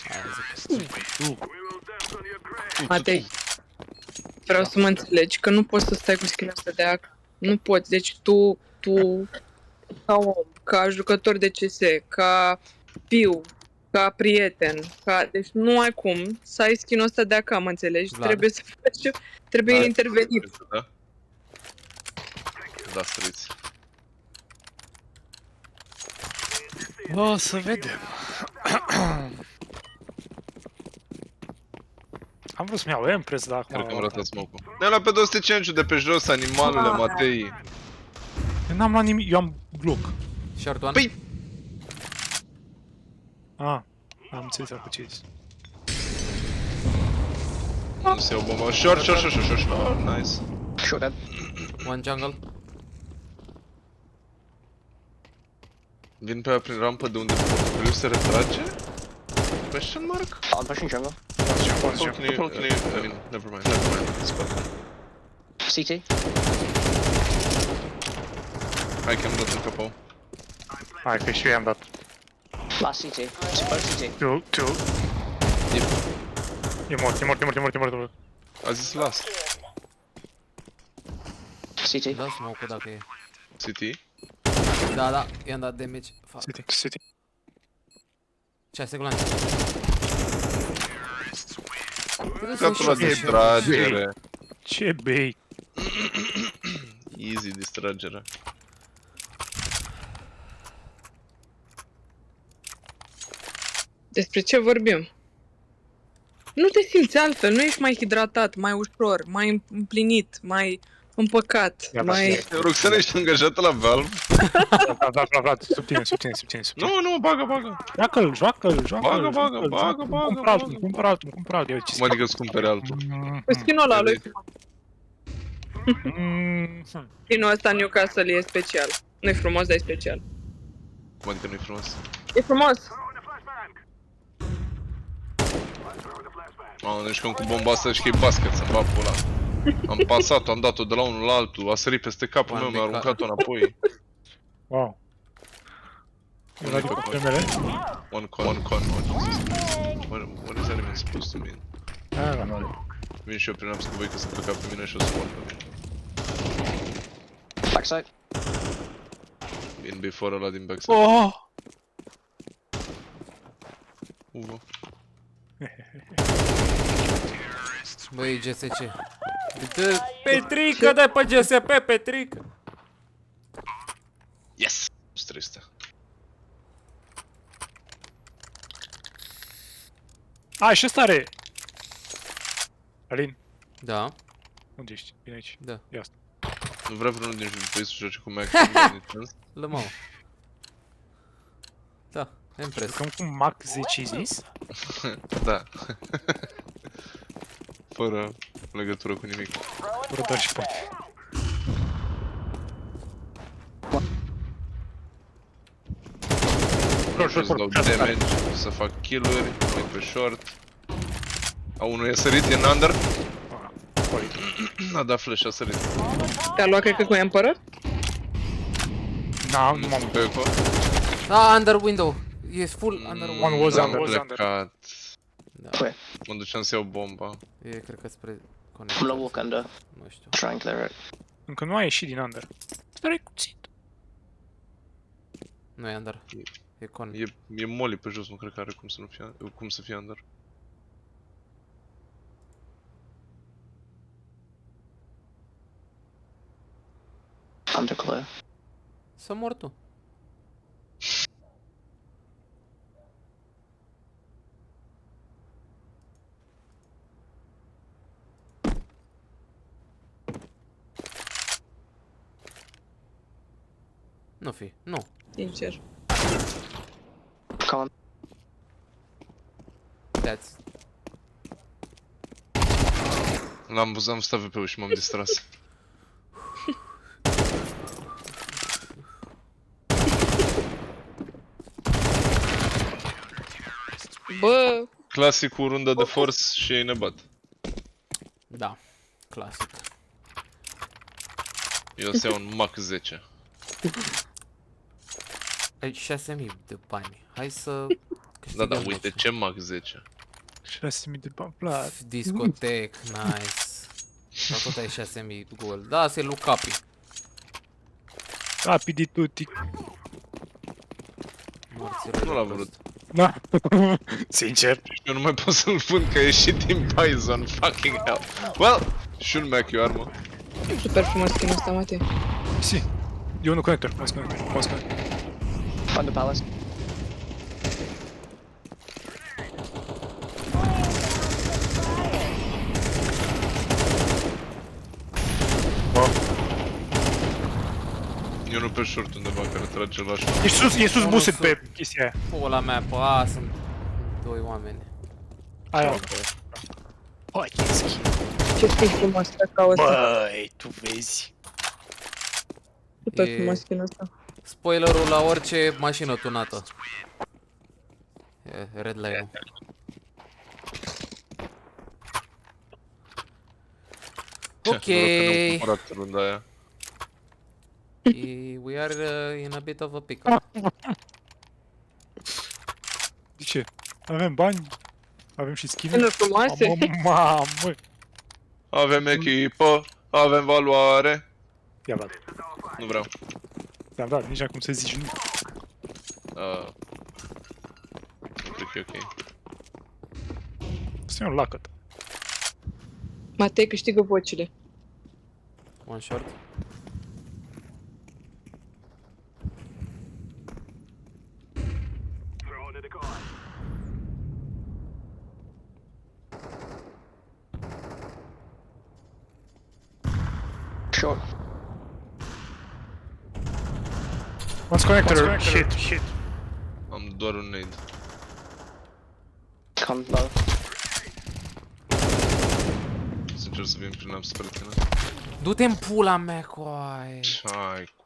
Aia zic. Matei, vreau să mă înțelegi că nu poți să stai cu skin-ul ăsta de ac. Nu poți, deci tu, ca om, ca jucător de CS, ca fiu, ca prieten, deci nu ai cum să ai skin-ul ăsta de ac, mă înțelegi? Vlad. Trebuie să faci, trebuie Da, intervenit. Da? Da, străiți. O să vedem. Am vrut să-mi iau Empress, dar Cred că am acum... ratat smoke-ul. Ne-am luat pe 205 de pe jos, animalele, Matei. Eu n-am luat nimic, eu am Glock. Short one. Păi- Ah, am înțeles cu ce zis. Nu se iau bomba. Short. Nice. Short dead. One jungle. Vin pe aia prin rampă de unde Griu se retrage? Question mark? I'm pushing jungle. I mean, never mind. Spate. CT. Hai că am dat în capău. Hai că și eu i-am dat. Last CT. Both CT. Tu. E mort. A zis las. CT. Da smoke-ul dacă e. CT. Da, i-am dat damage. Fuck. City. 6 secunde. Gata la distragere. Ce bei? Easy distragere. Despre ce vorbim? Nu te simți altfel, nu ești mai hidratat, mai ușor, mai împlinit, mai împăcat, Ia, mai... Roxana, ești angajată la Valve? Da, subține. Nu, bagă. Joacă-l. Bagă. Cumpăr altul. Eu ce Cum adică îți cumpere altul? Cu skin-ul ăla lui. Skin-ul ăsta Newcastle e special. Nu-i frumos, dar e special. Cum adică nu-i frumos? E frumos! Mamă, ne jucăm cu bomba asta și că e basket, să-mi bag pula. Am pasat-o, am dat-o de la unul la altul, a sărit peste capul meu, mi-a aruncat-o înapoi. Wow. Era după primele? One con, oh Jesus. What is that even supposed to mean? Da, nu. Vin și eu prin apps cu voi că s-a plecat pe mine și o să mor pe mine. Backside. In before ăla din backside. Oh! Uvo. Băi, GSC. Uite, Petrică, dai pe GSP, Petrică. Yes! 300. A, și ăsta are... Alin, Da, unde ești? Vine aici. da. Ia asta. Nu vrea vreunul din jurii să joace cu Max? Lămau. Da, impress. Jucăm cu Mac 10 zis? Da. Fără legătură cu nimic. Fără doar și poate. Nu știu să dau damage, să fac kill-uri, mai pe short. A, unul e sărit, e în under. A dat flash, a sărit. Te-a luat, cred că, cu Emperor? Da, Nu nu știu m-am... pe eco. Ah, under window. E full under window. One was Am under, was under. plecat. Da, Mă duceam să iau bomba. e cred că spre I'm conector. low walk under. Nu știu. Try and clear it. Încă nu a ieșit din under. Dar e cuțit. Nu e under. E con. E molly pe jos, nu cred că are cum să fie under. Under clear. Să mor tu. Nu fi, nu. Sincer. Come on. That's... L-am văzut, am stat VP-ul și m-am distras. Bă, Clasicul runda de force și ei ne bat. Da, clasic. Eu o să iau un Mach 10. Ai 6000 de bani. Hai să Da, câștigăm da, uite meciul. ce Mach 10. 6.000 de bani, plat. Discotec, nice. Dar tot ai 6000 gol. Da, asta e lui Capi. Rapidi tutti. Morțile Nu l-a de vrut. prost. Da. Sincer. Eu nu mai pot să-l vând că a ieșit din Bison, fucking hell. Well, should make you armă. super frumos skin-ul ăsta, Matei. Si. E unul conector. Poți conector. Poți conector. Under palace. E unul pe short undeva care trage la short. E sus Unul buset sus. pe chestia aia. Pula mea, pe a, sunt doi oameni. Aia. Băi, ce skin. Ce skin frumos cacao ăsta. Băi, tu vezi. Super E- frumos skin-ul ăsta. Spoilerul la orice mașină tunată. E red line-ul. Ok. Ne-am cumpărat runda aia. We are in a bit of a pickle. De ce? Avem bani? Avem și skin-uri? Skin-uri frumoase. Mamă. Avem echipă, avem valoare. Ia vad. Nu vreau. Ți-am dat, nici acum să zici nu. Cred că e ok. Asta e un lacăt. Matei câștigă vocile. One short. Short. One's connector. Shit. Am doar un nade. Come low. Sincer să vin prin am spre tine. Du-te în pula mea, coaie. Ce-ai cu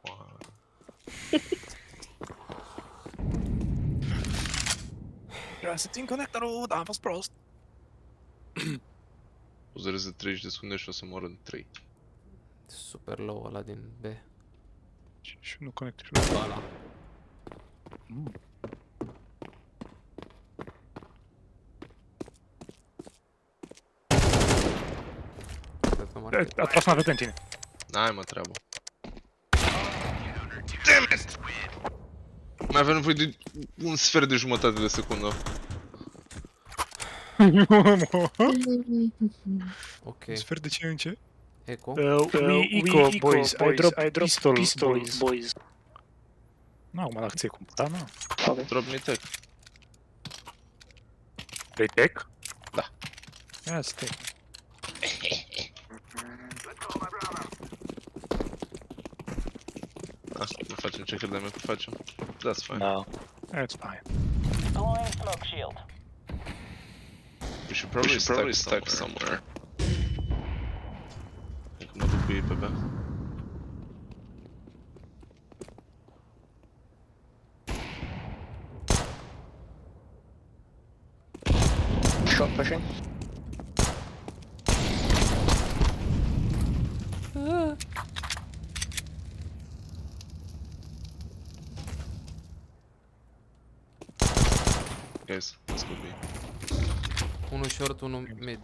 Vreau să țin conectorul, dar am fost prost. O să reze 30 de secunde și o să mor în 3. Super low ăla din B. Și nu conector. Ăla. Cred că m-ar fi. A tras una pe tine. N-ai mă treabă. Damn it! Mai avem nevoie de un sfert de jumătate de secundă. Ok. Sfert de ce în ce? Eco. We eco, boys. I drop pistol, boys. Nu, acum dacă ți-ai cumpărat, nu. Drop me tech. Vrei tech? Da. Ia-ți tech. Ah, nu facem ce credeam că facem. That's fine. No. That's fine. Deploying smoke shield. We should probably stack somewhere. Cred că mă duc cu ei pe B. Shot pushing. Guys, let's go B. Unul short, unul mid.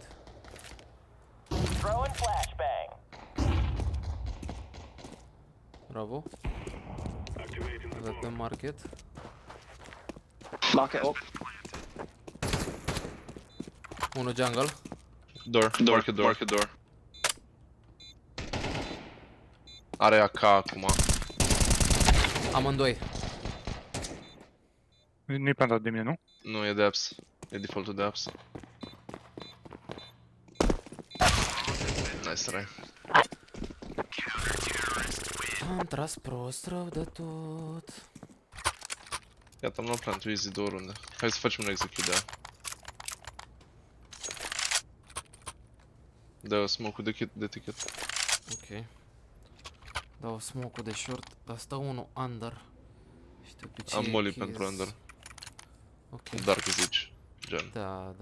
Throwing flashbang. Bravo. Văd pe market. Mark it up. Unul jungle. Door. Market door. Are AK acum. Amândoi. Nu-i plantat de mine, nu? Nu, e de apps. E defaultul de apps. Nice try. Am tras prost rău de tot. Gata, am luat plantul easy 2 runde. Hai să facem un execute de aia. Dă smoke-ul de ticket. Ok. Dau smoke-ul de short, dar stă unul under. Și de obicei Am molly cheese. pentru under. Ok. Dark zici. Gen. Da.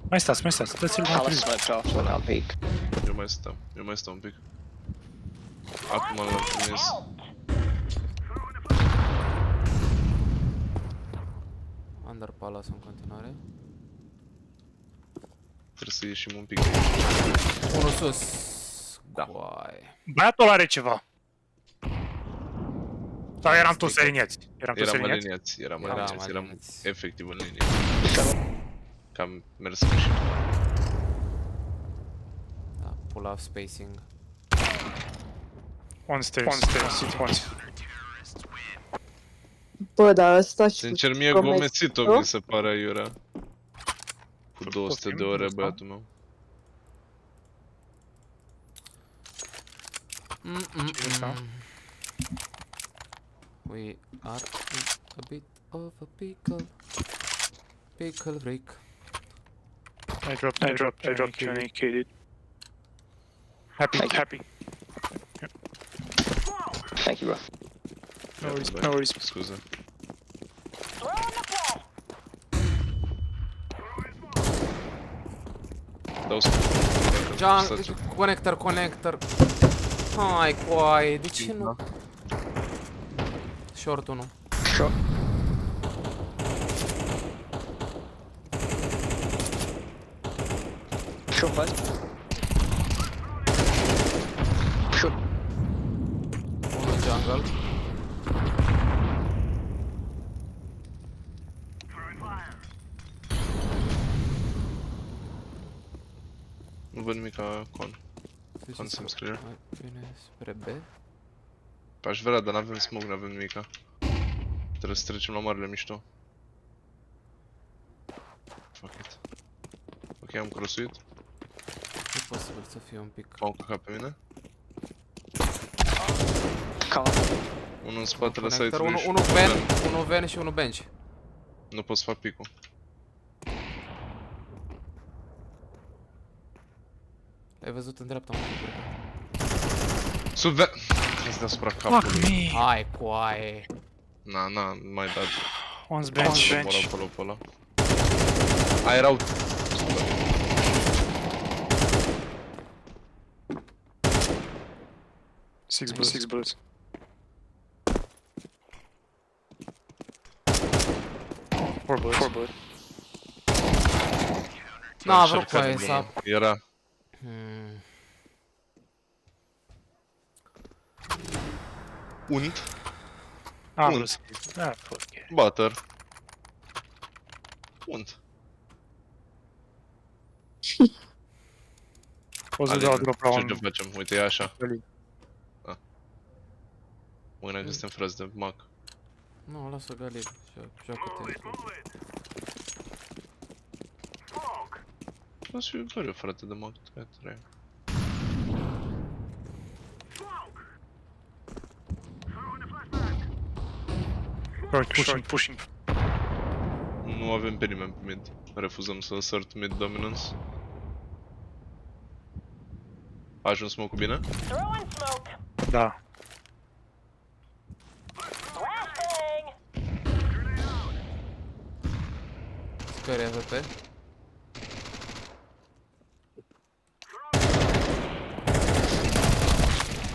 Mai stați, dați-l mai Palace târziu. smoked off, one out peak. Eu mai stau un pic. Acum l-am trimis. Under palace în continuare. Trebuie să ieșim un pic. Unul sus. Da. Coaie. Băiatul are ceva. Sau eram toți aliniați? Eram toți Eram aliniați? aliniați, eram aliniați. efectiv în linie. Cam mers și Da, pull off spacing. On stairs. Bă, dar ăsta și sincer, mie Gomez- Gomezito mi se pare aiurea. Cu 200 de ore, băiatul meu. Ce ăsta? We are in a bit of a pickle. Pickle break. I dropped you naked. Happy. Thank you, bro. No worries. Scuze. Throwing the flash. Dau Connector. Hai, coaie, de ce nu? Short 1. Shot. Shot first. Shot. Unul jungle. Nu văd nimic ca con. Deci Concept clear. mai bine spre B. Aș vrea, dar n-avem smoke, n-avem nimica. Trebuie să trecem la marele mișto. Fuck it. Ok, am crossuit. E posibil să fie un pic. M-au căcat pe mine. Cover. Unul în spatele Connector, site-ului și unul ven și unul bench. nu pot să fac pick-ul. Ai văzut în dreapta un pic. Sub ven... Trebuie să deasupra capului. Hai, coaie. Na, mai dat. One's bench. Acolo, pe ăla. Aia erau... Six bullets. Four bullets. N-a vrut încercat cu aia nebunul. să... Era. Hmm. Unt. Am Bun. vrut să... Da, fuck yeah. Butter. Unt. O să Alin, dau drop la ce un... ne facem? Uite, e așa. Alin. Mă gândeam că suntem frați de Mac. Nu, lasă Galil. Joacă-te tu. Las eu doar eu, frate, de Mac. Trei. Pushing. Nu avem pe nimeni pe mid. Refuzăm să assert mid dominance. A ajuns smoke-ul bine? Throwing smoke. Da. Flashbang. Scări AVP.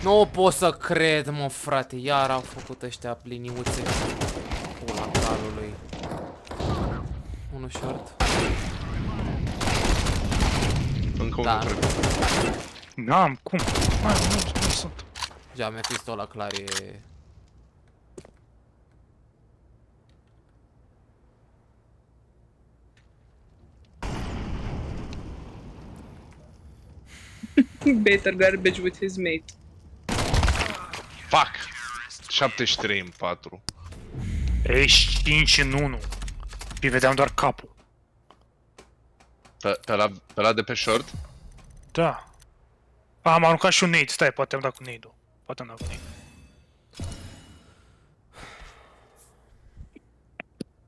Nu pot să cred, mă, frate. Iar au făcut ăștia liniuțe. Pula calului. Unul short. Încă Da. unul, cred. N-am, cum? Mai, nu sunt. Geame pistola clar e... Better garbage with his mate. Fuck! 73 în 4. Ești 5 în 1. Și vedeam doar capul. Pe ăla de pe short? Da. Am aruncat și un nade, stai, poate am dat cu nade-ul. Poate am dat cu nade.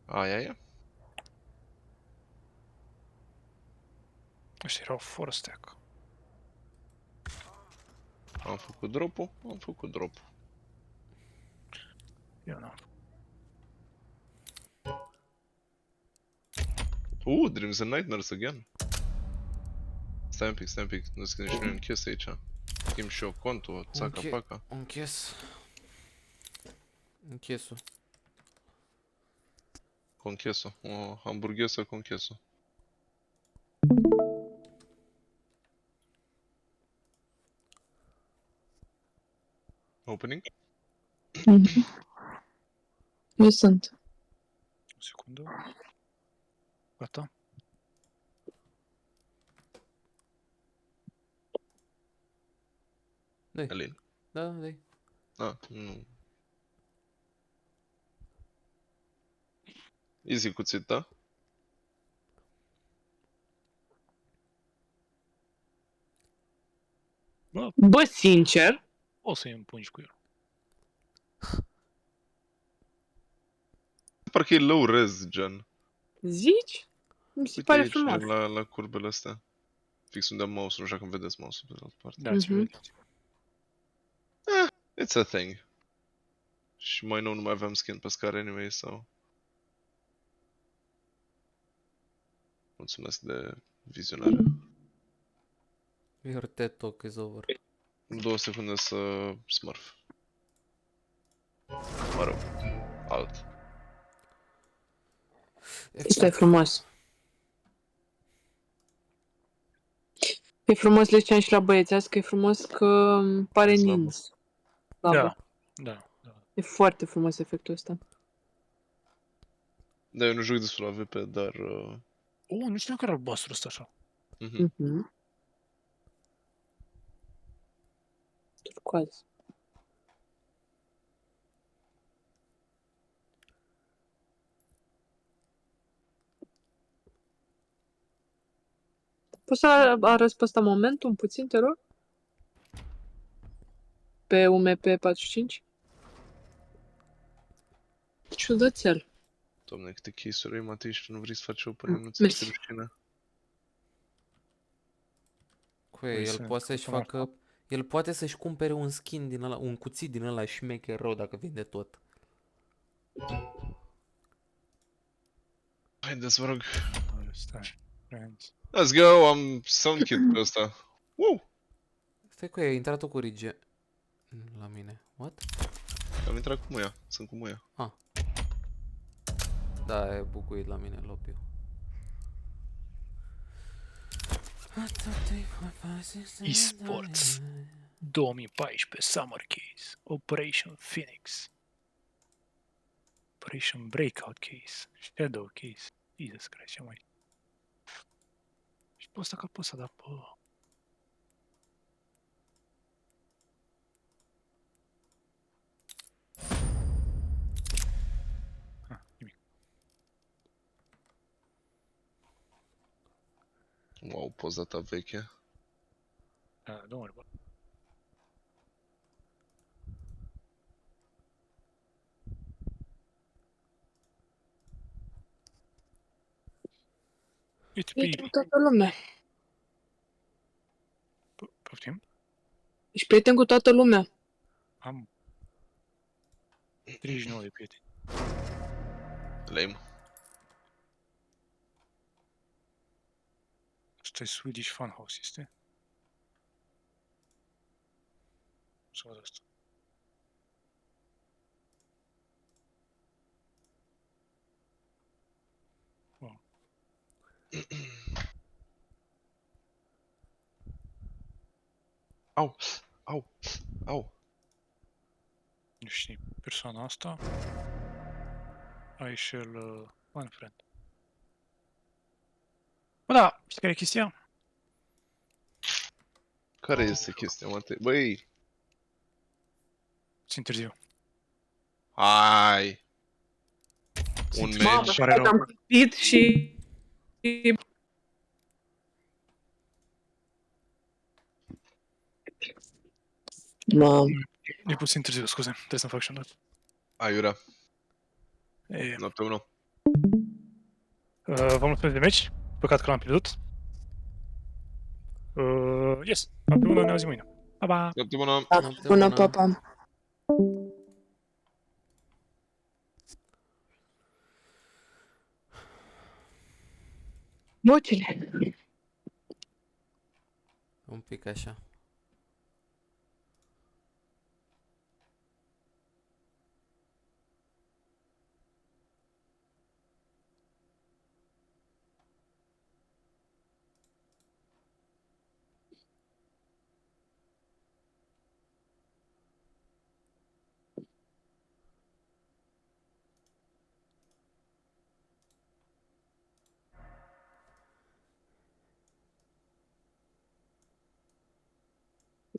Aia e? Ăștia erau fără stack. Am făcut drop-ul? Am făcut drop-ul. Eu n-am. Dreams and Nightmares again. Stai un pic, nu scrie nici nu e închis aici. Schimb și eu contul, țaca-paca. Închis. Închisul. Concheso, o hamburghesă concheso. Opening? Eu sunt. O secundă. Gata. Dai. Alin? Da, dai. Ah, nu. Easy cuțit, da? Bă, sincer, O să-i împungi cu el. Parcă e low res, gen. zici? Mi se Uite pare aici, frumos. gen, la curbele astea. Fix unde am mouse, nu știu dacă vedeți mouse-ul pe de altă parte. Da, ți Mhm. vedeți. It's a thing. Și mai nou nu mai aveam skin pe scară anyway, sau... Mulțumesc de vizionare. Your TED Talk is over. 2 secunde să smurf. Mă rog, alt. Asta e frumos. E frumos, le ziceam și la băiețească, e frumos că pare Slabă. nins. Slabă. Da. E foarte frumos efectul ăsta. Da, eu nu joc destul la VP, dar... Nu știu că era albastru ăsta așa. Mhm. Turcoaz. Poți să arăți pe ăsta momentul puțin, te rog? Pe UMP 45? Ciudățel. Doamne, câte case-uri ai, Matei, și tu nu vrei să faci open, nu ți Mersi. este rușine. Cu el Păi poate să-și până facă... El poate să-și cumpere un skin din ăla, un cuțit din ăla șmecher rău dacă vinde tot. Haideți, vă rog. Stai. Friends. Let's go, am soundkit pe ăsta. Wow! Stai cu ea, a intrat-o cu rige. La mine. What? Am intrat cu muia, sunt cu muia. Da, e bucuit la mine lobby-ul. Esports 2014 Summer Case, Operation Phoenix, Operation Breakout Case, Shadow Case. Jesus Christ, ce mai... Și pe ăsta că pot să da pe... Nimic. Wow, poza ta veche. Don't worry about it. Uite, Prieten cu toată lumea. poftim? Ești prieten cu toată lumea. Am 39 de prieteni. Lame. Asta e Swedish Funhouse, este? Să văd asta. Au, au, au. Nu știu persoana asta. Ai și el one friend. Bă, da, știi care e chestia? Care este chestia, Matei? Băi, Țin târziu. hai! Un Mamă, meci. Pare rău. am cipit și... Mamă. E puțin târziu, scuze. Trebuie să-mi fac și un dat. Aiurea, E, noapte 1. vă mulțumesc de meci. Păcat că l-am pierdut. Yes. Împreună ne auzim mâine. Pa, pa! Noapte 1. Noapte Până bună. papa. Vocile. Un pic așa.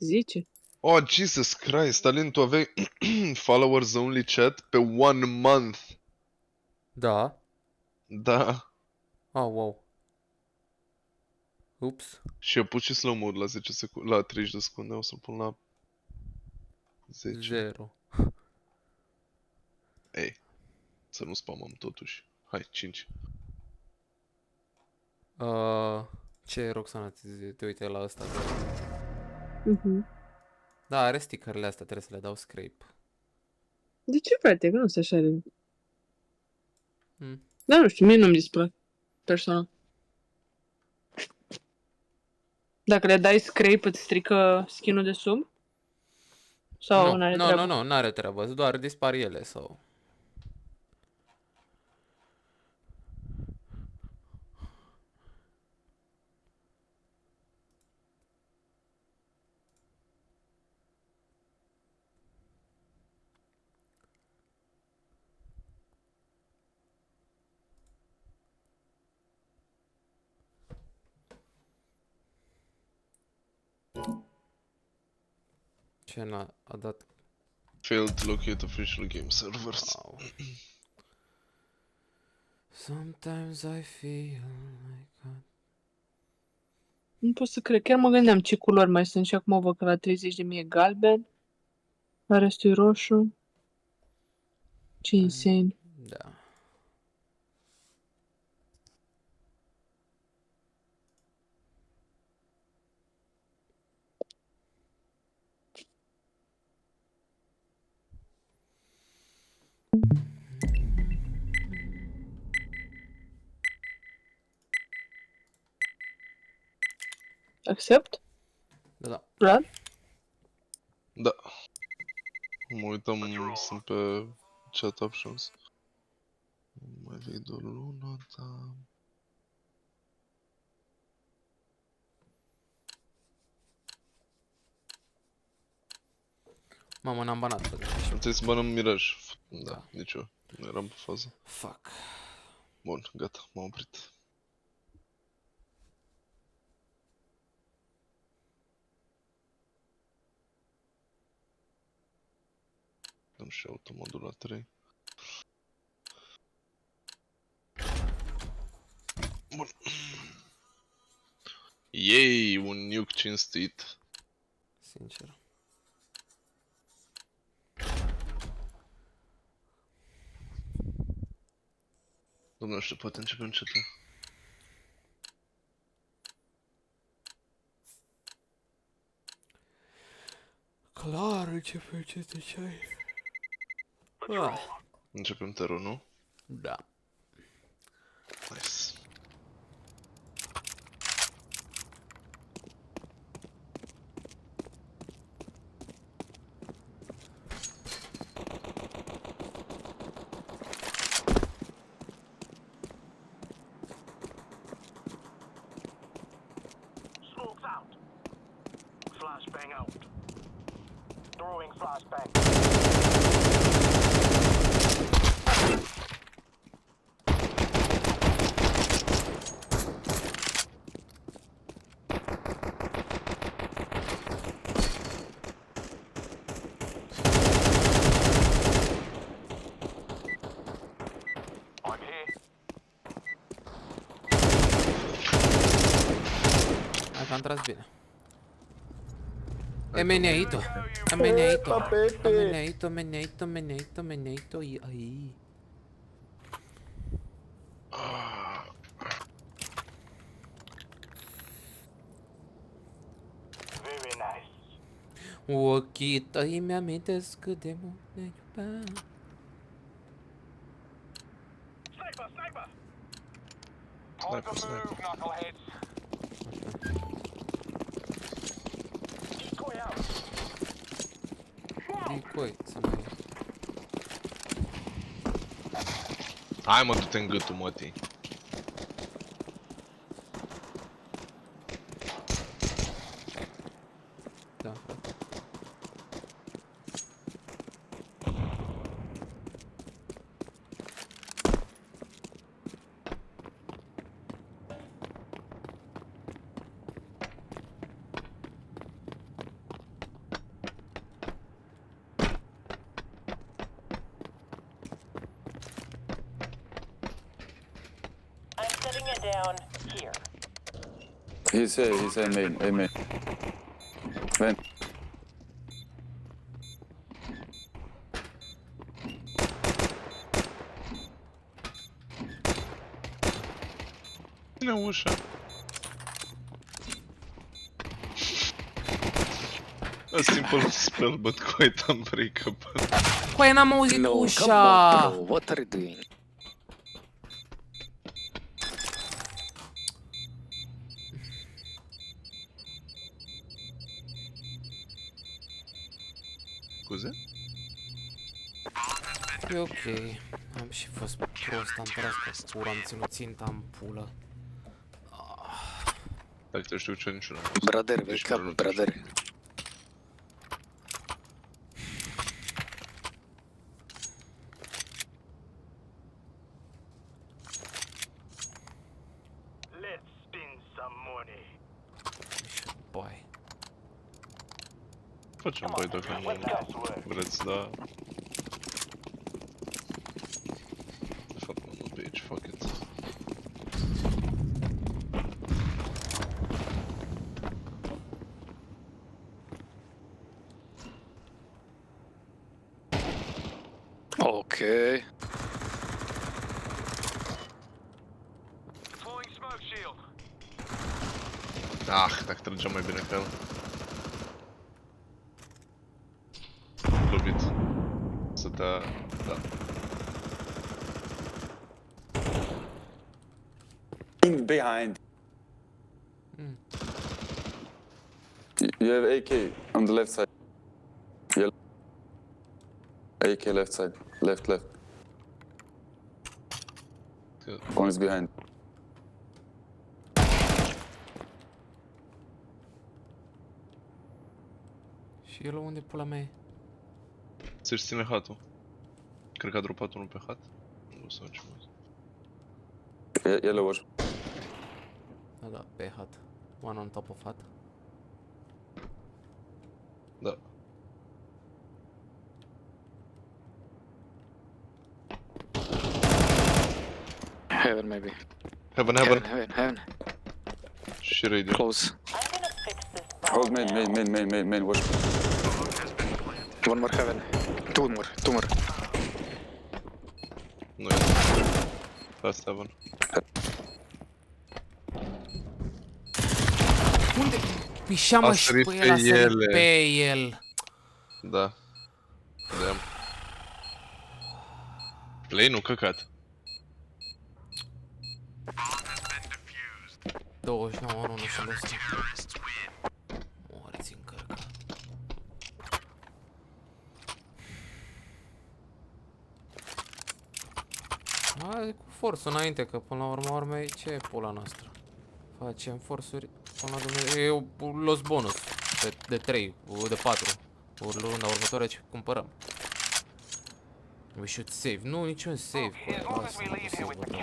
Zice. Oh, Jesus Christ, Alin, tu aveai followers only chat pe 1 month. Da. Da. Oh, wow. Ups. Și eu pus și slow mode la 10 secunde, la 30 de secunde, o să-l pun la 10. 0. Ei, să nu spamăm totuși. Hai, 5. Ce, Roxana, te uite la ăsta? Mhm. Da, are stickerele astea, trebuie să le dau scrape. De ce, frate? Că nu se așa de... Mm. Dar nu știu, mie nu-mi displac. Personal. Dacă le dai scrape, îți strică skin-ul de sub? Sau Nu, n-are nu, treabă? nu, n-are treabă, doar dispar ele sau... Ce a dat? Failed to locate official game servers. Wow. Sometimes I feel like Nu pot să cred. Chiar mă gândeam ce culori mai sunt și acum văd că la 30.000 e galben. La restul e roșu. Ce insane. Da. Accept? Da, da. Vlad? Da. Mă uităm, sunt pe chat options. Mai vei doar luna ta. Mamă, n-am banat. Bă, Trebuie să banăm Miraj. Da, nici eu. Nu eram pe fază. fuck. Bun, gata, m-am oprit. Dăm și automodul la 3. Bun. Yay, un nuke cinstit. Sincer. Domnule, știu, poate începem CT. Clar, începe ce te ceai. Ah, Începem terul, nu? da. Nice. Smoke's out. Flashbang out. Throwing flashbang. I'm here. Hai că am tras bine. Meneito. Meneito. Meneito, meneito, meneito, meneito. Ai. Very nice. Ochii tăi mi-amintesc cât de mult ne iubeam. Sniper, sniper! Sniper, sniper. knuckleheads. Decoy out. Dicoi, să mai... Hai mă, du-te în gâtul, mătii. Da, frate. I'm setting it down here. He's main, A main. Main. Ține ușa. A simple spell, but quite unbreakable. Păi n-am auzit ușa! What are you doing? Scuze? E ok. Am și fost prost, am tras pe pur, am ținut ținta în pulă. Dacă te știu ce niciuna. Brother, Deci, wake up, brother. Let's spin some money. Băi. Facem băi dacă nu vreți, da. De fapt, nu pe aici, fuck it. Okay. Deploying smoke shield. Ah, dacă trăgeam mai bine pe el. Lovit. Stătea... da. In behind. You have AK on the left side. Yellow. AK left side. Left. Good. One is behind. Și el unde pula mea e? Ți-și ține hatul. Cred că a dropat unul pe hat. Nu sau ceva. Yellow watch. Da, pe hat. One on top of hat. Da. Heaven maybe. Heaven. Heaven. Și radio. Close. I'm gonna fix this Hold bomb main, watch. One more heaven. Two more. Nu e. Last heaven. Unde? Pișeamă A și sărit pe pe el, a sărit ele. pe el. Da. Damn. Play nu căcat. 29 nu știu ăsta. Moriți în cărcă. Hai cu forțul înainte, că până la urmă ce e pula noastră? Facem forțuri până la Dumnezeu. E los bonus de 3, de 4. Luna următoare ce cumpărăm. We should save. Nu, niciun save. Lasă-mă cu save-ul tău.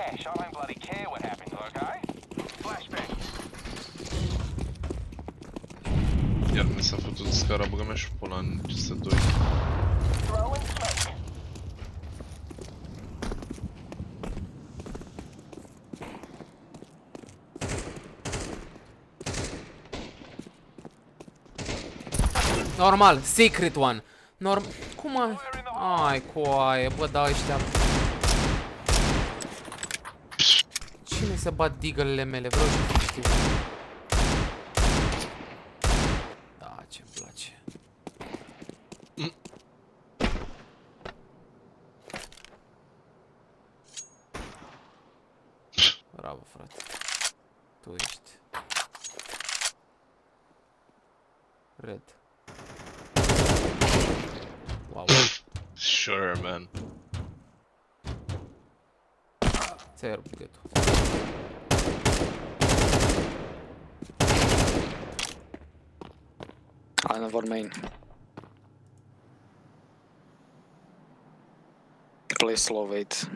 Iar mi s-a făcut scara, băga mea și pula în CS2. throwing smoke. Normal, secret one. Cum a... Ai, coaie, bă, da, ăștia... Cine se bat deagle-le mele? Vreau să știu. Da, ce-mi place. Bravo, frate. Tu ești. Red. Wow. Sure, man. Ți-ai rupt buchetul. Another main. Play slow, wait.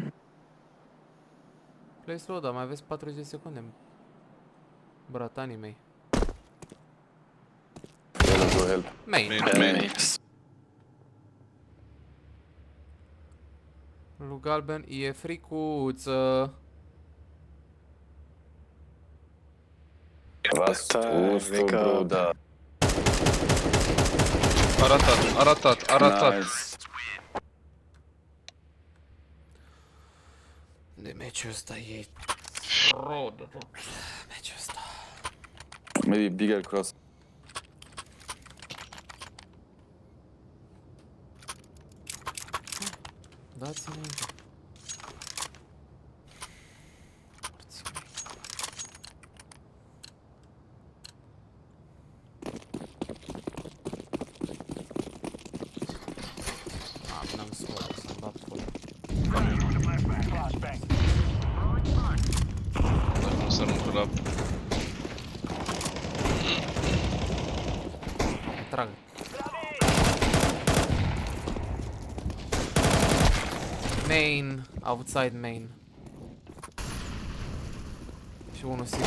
Play slow, dar mai aveți 40 de secunde. Bratanii mei. Yellow go help. Main. Main. Lui Galben e fricuță. Was tust du, Bruder? Aratat. Nice. De meciul ăsta e rod. Meciul ăsta. Maybe bigger cross. Dați înainte. Morții mei. N-am scos, s-am dat full. Dar cum să aruncă la... Trag. Main, outside main. Și unul sigur.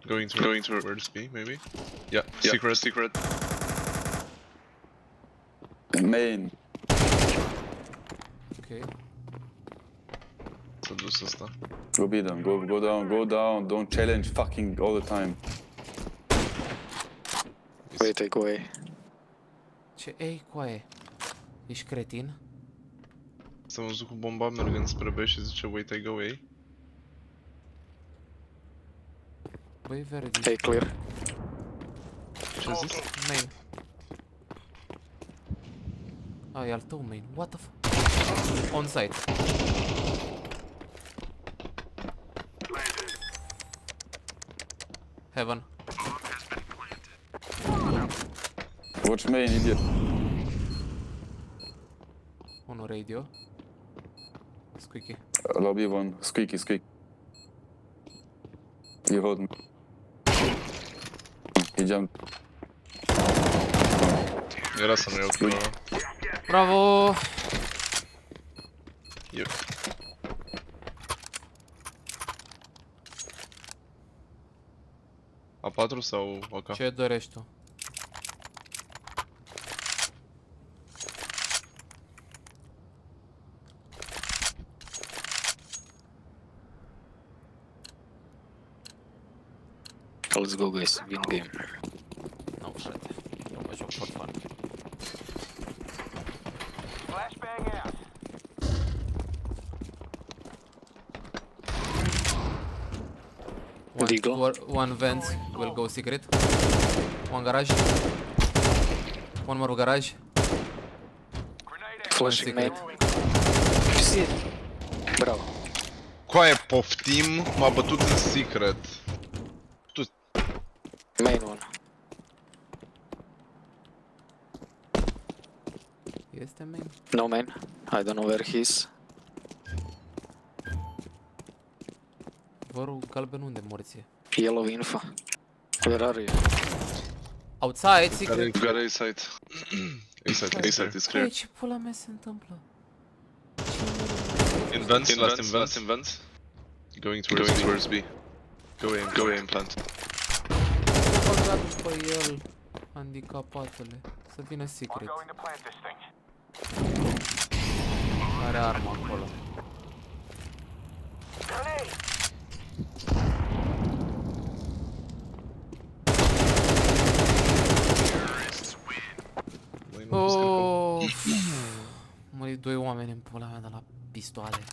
Going to where's B, maybe? Yeah, secret. Main. Ok. S-a dus ăsta. Go be down. Go down. Don't challenge fucking all the time. Wait, I go away. Ce? Ei, coaie. Ești cretin? S-a văzut cu bomba mergând spre B și zice wait, I go A. Băi, verde. Stay clear. Ce-a zis? Main. Ah, e al tău main. What the fuck? On site. Heaven. Watch main, idiot. Unul radio. Squeaky. Lobby one. Squeaky. You hold me. He jumped. Era să nu iau kill ăla. Bravo! Eu. A4 sau AK? Ce dorești tu? Let's go, guys. Win game. Nu, frate. Eu mă joc for fun. Flashbang out. Legal. One vent will go secret. One garage. One more garage. Flashing secret. main. You see it? Bravo. Coaie, poftim, m-a bătut în secret. Main one. Este main. No main. I don't know where he is. Vărul galben unde morție? Yellow info. Where are you? Outside, secret. Got A site. A site is clear. Băi, ce pula mea se întâmplă? In vents, last in vents. Going towards B. Go A in plant. S-a băgat după el, handicapatele. Să vină secret. Going to plant this thing. Are armă acolo. Grenade! Băi, nu știu. Of. Mări doi oameni în pula mea de la pistoale.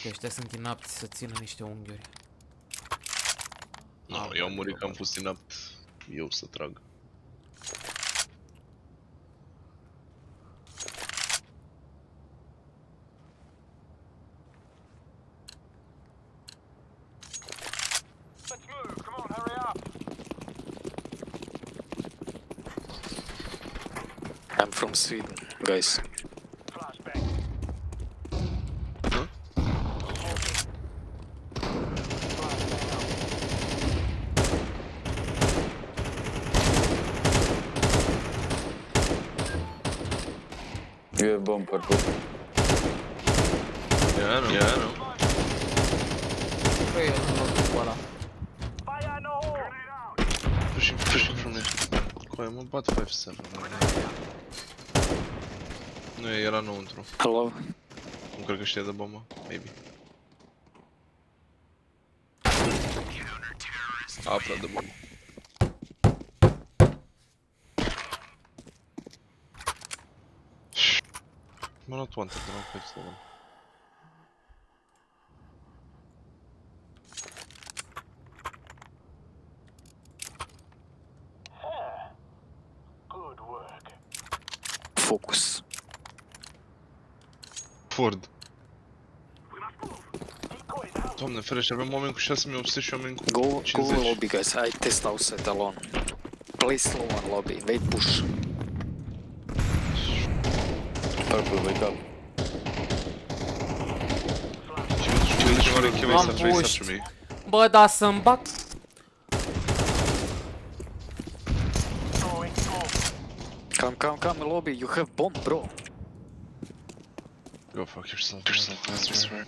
Că ăștia sunt inapți să țină niște unghiuri. Nu, eu am murit că am fost inapt eu să trag. Let's move. Come on, hurry up. I'm from Sweden, guys. Flashbang. You have bomb purple. Yeah, I know. Păi, eu nu l-am după ăla. Fire in the hole. Pushing from there. Coaie, mă bat 5-7. Nu, era înăuntru. Hello. Nu cred că știa de bombă. Maybe. A aflat de bombă. Mă not wanted, de la 5-7. Good work. Focus. Ford. Decoys out. Doamne ferește, avem oameni cu 6800 și oameni cu Go 50. lobby, guys. I test outside alone. Play slow on lobby. Wait push. Purple, wake up. M-am pushed. Bă, da să-mi bag. Throwing smoke. Come lobby. You have bomb, bro. Go fuck yourself. I swear.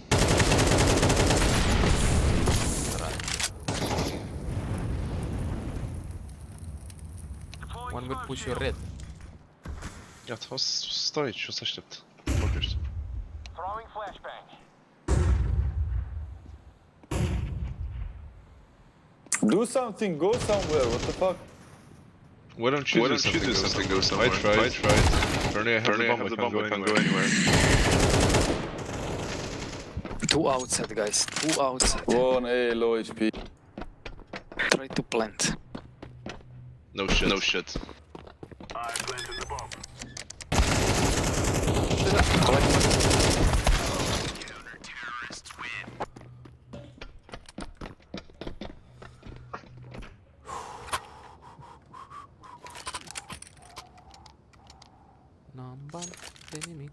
One will push your red. Gata, o să stau aici, o să aștept. Fuck ăștia. Throwing flashbang. Do something, go somewhere, what the fuck? Why don't you do something, go somewhere? I tried. Apparently I have the bomb, I can't go anywhere. Two outside, guys. Two outside. One A, low HP. Try to plant. No shit. I planted the bomb. N-am bani de nimic.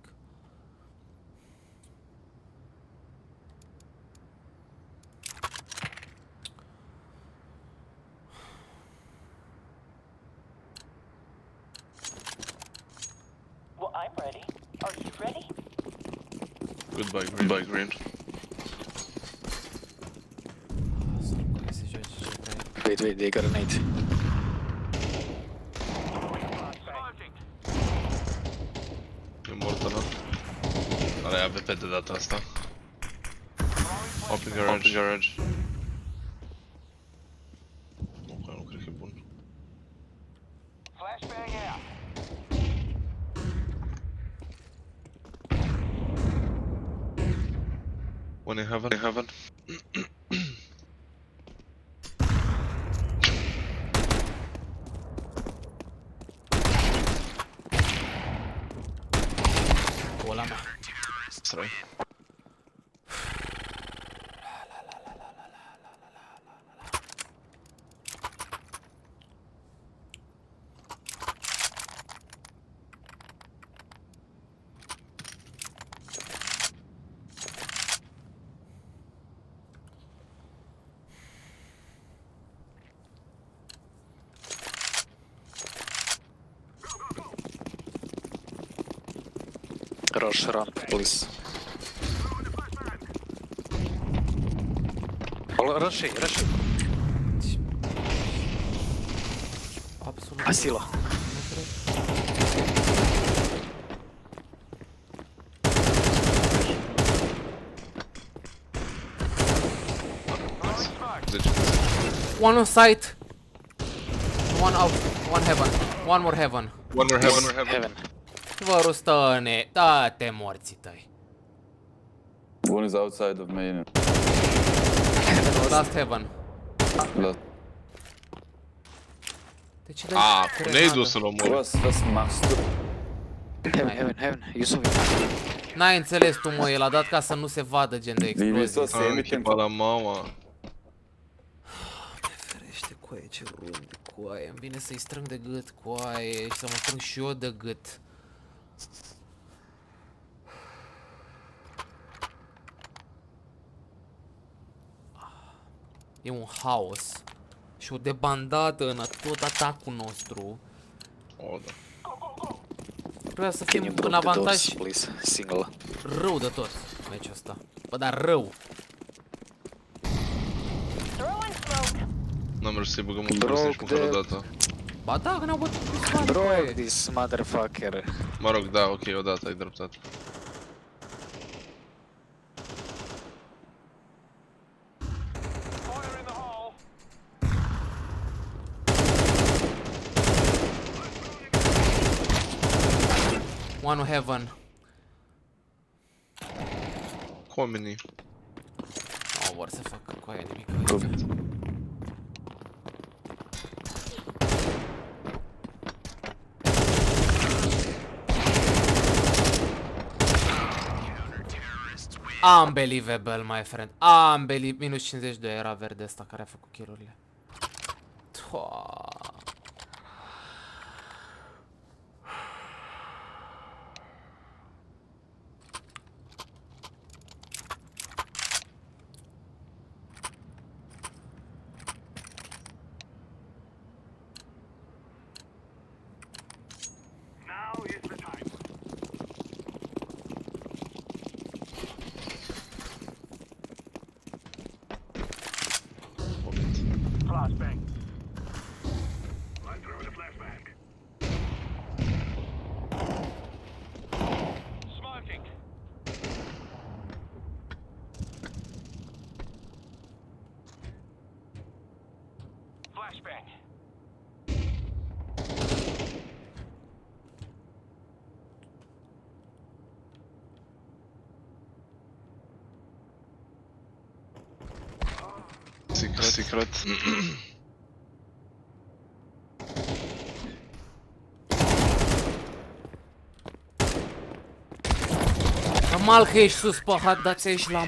Goodbye, Green. Se joace GTA. Wait, they got a nade. E mort ăla. Ăla e AWP de data asta. Open garage. Nu cred că e bun. One in heaven. Pula mea. Stroi. Rush ramp, please. Rush it. Absolut. Asila. One on site. One out. One heaven. One more heaven. One more heaven. Vă rustăne. Da-te morții tăi. One is outside of main. Last heaven. Last. De ce dai Cu nade-ul să-l omori. Was machst du? Heaven. You saw it. N-ai înțeles tu, mă, el a dat ca să nu se vadă gen de explozie. Am echipa la mama. Ferește, coaie, ce rând de coaie. Îmi vine să-i strâng de gât, coaie, și să mă strâng și eu de gât. E un haos și o debandată în tot atacul nostru. O, da. Trebuia să Can fim you în block the avantaj doors, please? Single. rău de tot meciul ăsta. Bă, dar rău. Throwing smoke. N-am reușit să-i băgăm un burst nici măcar o dată. Ba da, că ne-au bătut cu spate, Broke coaie. this motherfucker. Mă rog, da, ok, odată ai dreptate. One heaven. Cu oamenii. Nu vor să facă coaie nimic aici. Unbelievable, my friend. Minus 52 era verde ăsta care a făcut kill-urile. Secret. Normal că ești sus pe hat, dar ți-ai ieșit la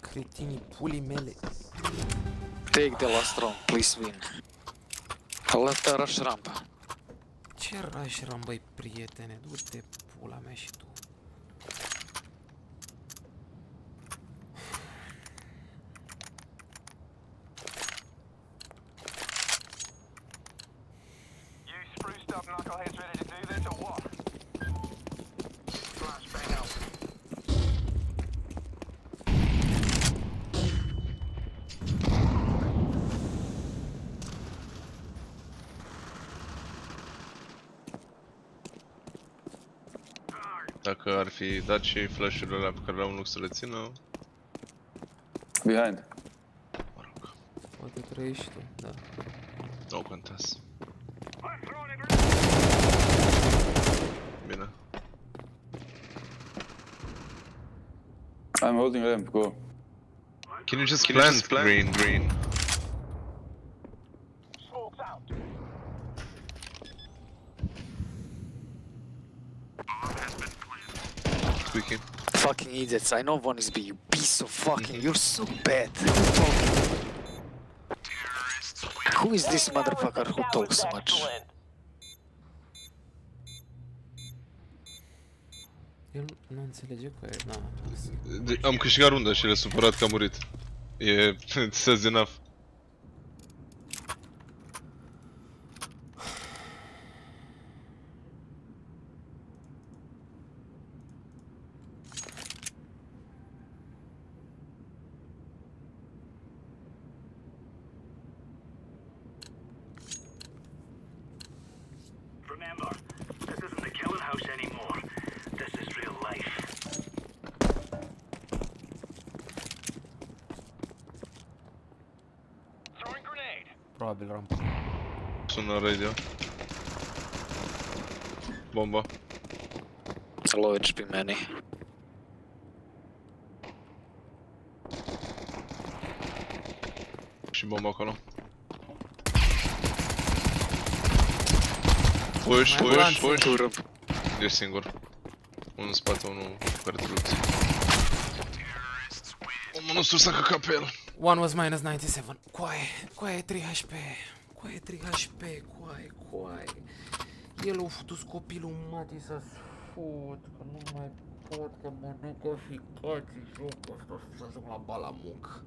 cretinii pulii mele. Take the last round, please win. Let the rush ramp. Ce rush ramp, băi, prietene? Du-te pula mea și tu. Dacă ar fi dat și flash-urile alea pe care le-au în loc să le țină, Behind. mă rog, Poate trăiești tu, da. nu contează. Bine. I'm holding ramp, go. Can you just plant green? Squeaky. Fucking idiots, I know one is B, you piece of fucking, you're so bad. Who is this motherfucker who talks so much? Excellent. El nu înțelege cu aia, na. Am câștigat runda și le-a supărat că a murit. E says enough. Remember, this isn't the killing house anymore. This is real life. Throwing grenade. Probabil rampă. Sună radio. Bomba. Low HP many. Și bomba acolo. Push. E singur. Unul în spate, unul care te lupți. Omul nostru s-a căcat pe el. One was minus 97. Coaie 3 HP. Coaie 3 HP. Coaie. El a făcut copilul Mati să fut. Că nu mai pot, că mănâncă ficații jocul ăsta să ajung la balamuc.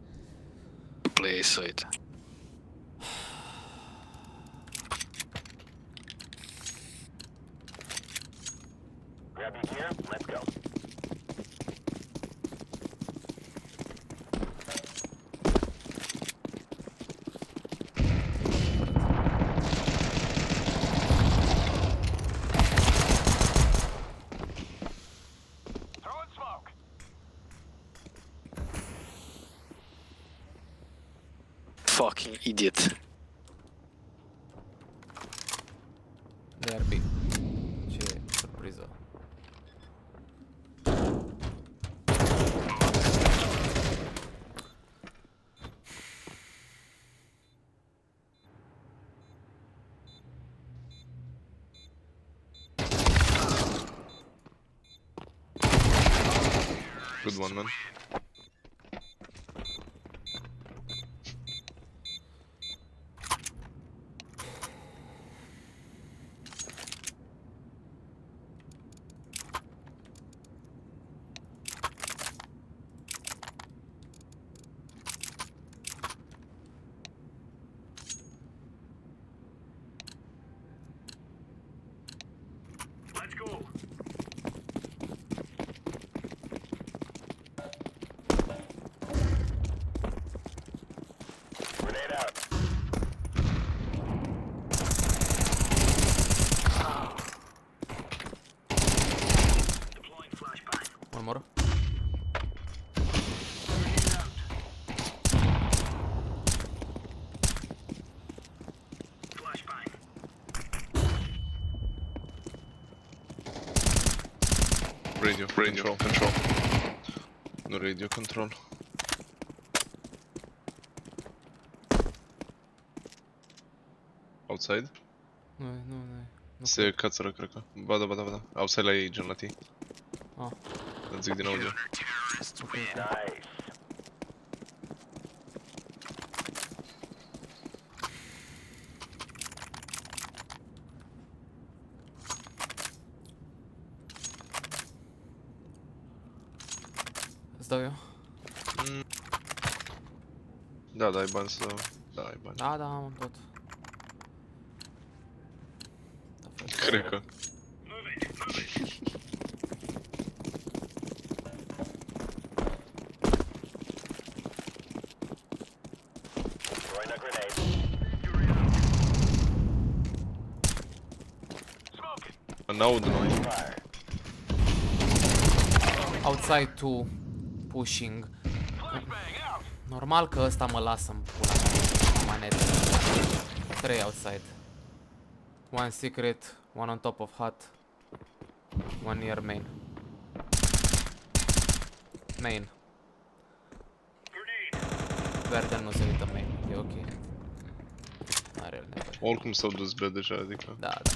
Play side. Grab your gear, let's go. Throwing smoke. Fucking idiot. They are big. Ce surpriză. Good one, man. Let's go. Grenade out. Deploying flashbang. One more. Flashbang. Radio control. Nu radio control. Outside? Nu. Se cațără, cred că. Ba da. Outside la ei, gen la tine. Ah. Îți zic din audio. Nice. Îți dau eu? Da, ai bani să... Da, ai bani. Da, am tot. Cred că. Throwing a grenade. Smoking. N-aud noi. Fire. Outside 2. Pushing. Normal că ăsta mă lasă în pula mea. Manet. 3 outside. One secret, one on top of hut. One near main. Main. Verde nu se uită main, e ok. Are el nevoie. Oricum s-au dus B deja, adică... Da, da.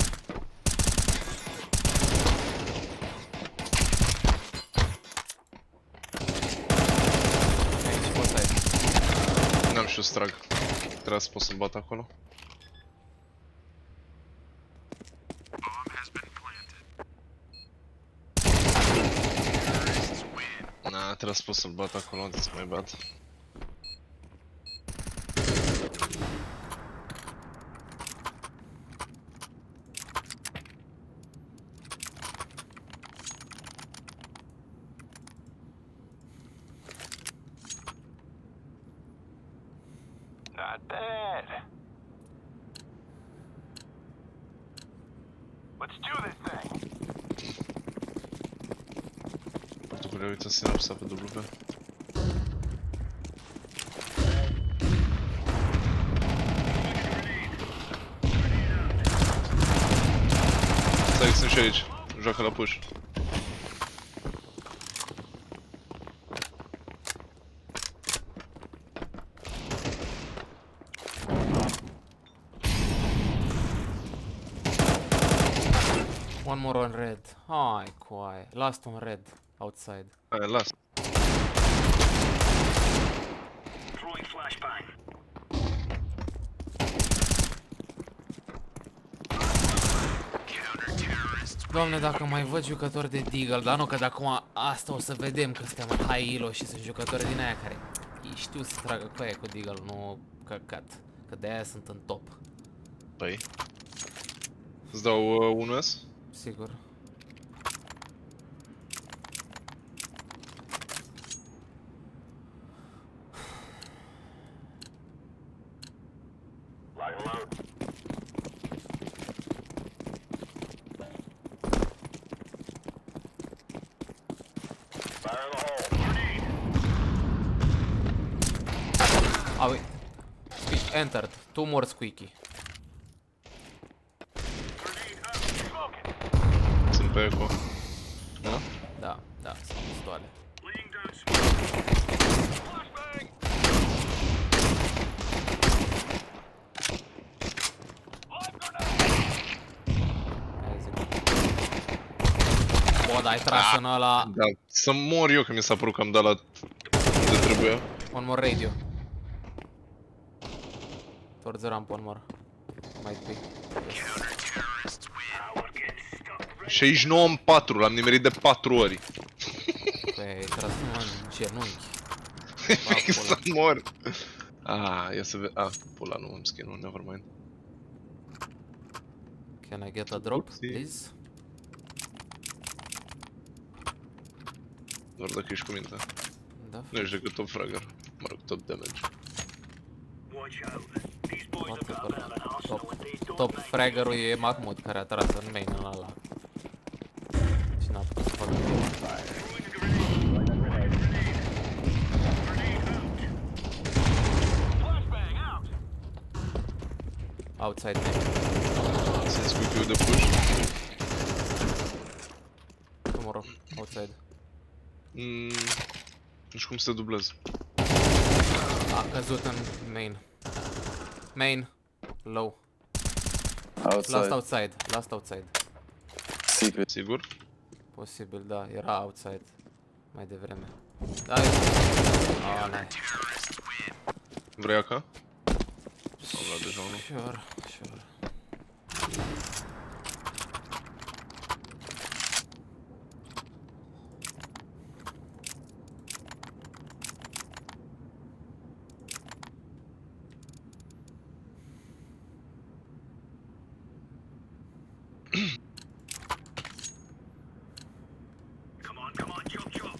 Aici poți să ai. N-am și-o strag. Trebuie să pot să-l bat acolo. Na, trebuie să pot să-l bat acolo, unde să mai bat. Not bad. Let's do this thing. Portugalia uită să apăsa pe W. Stai, sunt și aici. Joacă la push. One more on red. Hai, coaie. Last on red. Outside. Aia, las. Throwing flashbang. Doamne, dacă mai văd jucători de Deagle, dar nu că de acum asta o să vedem că suntem în high elo și sunt jucători din aia care știu să tragă cu aia cu Deagle, nu căcat. Că de aia sunt în top. Păi. Îți dau 1S? Sigur. Lock and load. Fire in the hole. Grenade. Au entered. Two more squeaky. Grenade out. Smoking. Sunt pe eco. Nu? Da, da, sunt pistoale. Laying down smoke. Flashbang. Live grenade. Hai zic. Bă, dar ai tras în ăla. Da, să mor eu că mi s-a părut că am dat la... de trebuia. One more radio. Towards the ramp, one more. Might be. Yes. Power gets stuck. 69 în 4, l-am nimerit de 4 ori. Păi, ai tras numai în genunchi. Să mor. Ah, ia să vezi. Ah, pula, nu am skin-ul, nevermind. Can I get a drop, Upsi. please? Doar dacă ești cu minte. Da, Nu ești decât top fragger. Mă rog, top damage. Watch out. These boys have got a bit of an arsenal and they don't top like fraggerul e Mahmud, care a tras în main în ăla. Și n-a putut să facă nimic. flashbang out. Outside main. Să-i scuipiu de push. Tomorrow, outside. Nu știu cum să te dublez. A căzut în main. Main. Low. Last Outside. outside. Last outside. Secret. Sigur? Posibil, da, era outside. Mai devreme. Da, e... Ah, n-ai. Vrei AK? Am luat deja unul. Sure, sure. Come on, chop chop.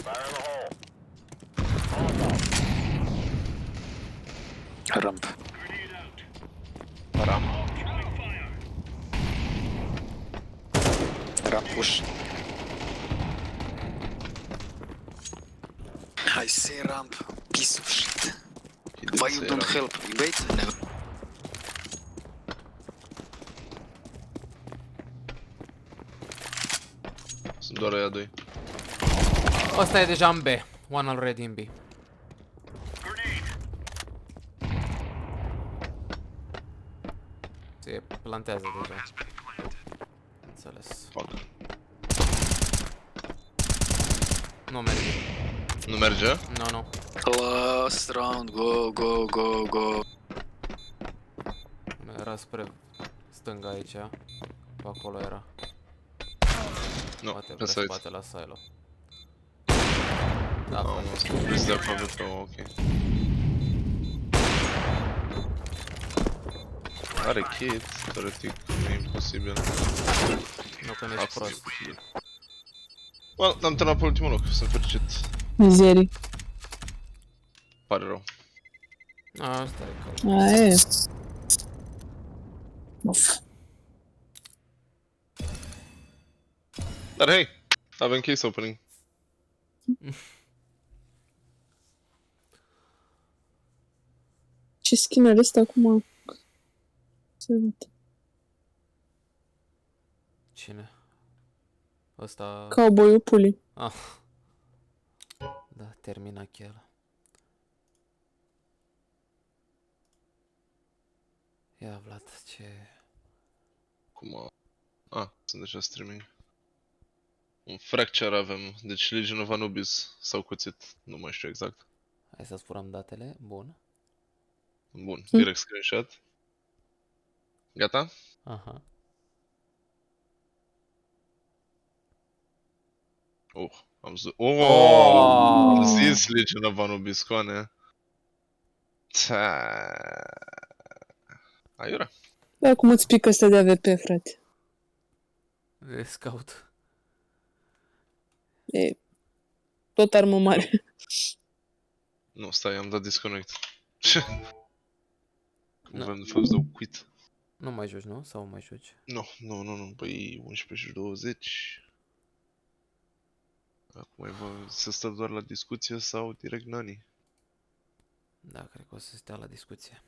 Fire in the hole. Ramp. Grenade out. Ram. push. I see ramp. Piece of shit. He did Why you say don't ramp. help? You wait? Never. Sunt doar aia doi. Ăsta e deja în B. One already in B. Se plantează deja. Înțeles. Fuck. Nu merge. Nu merge? Nu, nu. Last round. Go, go, go, go. Era spre stânga aici. Pe acolo era. Nu, Poate pe spre site. spate la silo. Da, Am frate. prins de aproape pe ok. Are kit, teoretic, nu e imposibil. Nu că ești prost. Well, am terminat pe ultimul loc, sunt fericit. Mizerii. Pare rău. Asta e că... Aia e. Dar hei, avem case opening. Ce skin are ăsta acum? Să văd. Cine? Ăsta... Cowboy-ul puli. Ah. Da, termina chiar. Ia, Vlad, ce... Cum sunt deja streaming. Un fracture avem, deci Legion of Anubis s-au cuțit, nu mai știu exact. Hai să furăm datele. Bun. Bun, direct screenshot. Gata? Aha. Am zis... Oh! Am zis Legion of Anubis, coane. Aiurea. Da, cum îți pică ăsta de AVP, frate? De scout. E tot armă mare. Nu, stai, am dat disconnect. Na. Avem de fapt să dau quit. Nu mai joci, nu? Sau mai joci? Nu, păi 11 și 20. Acum să stă doar la discuție sau direct nani? Da, cred că o să stea la discuție.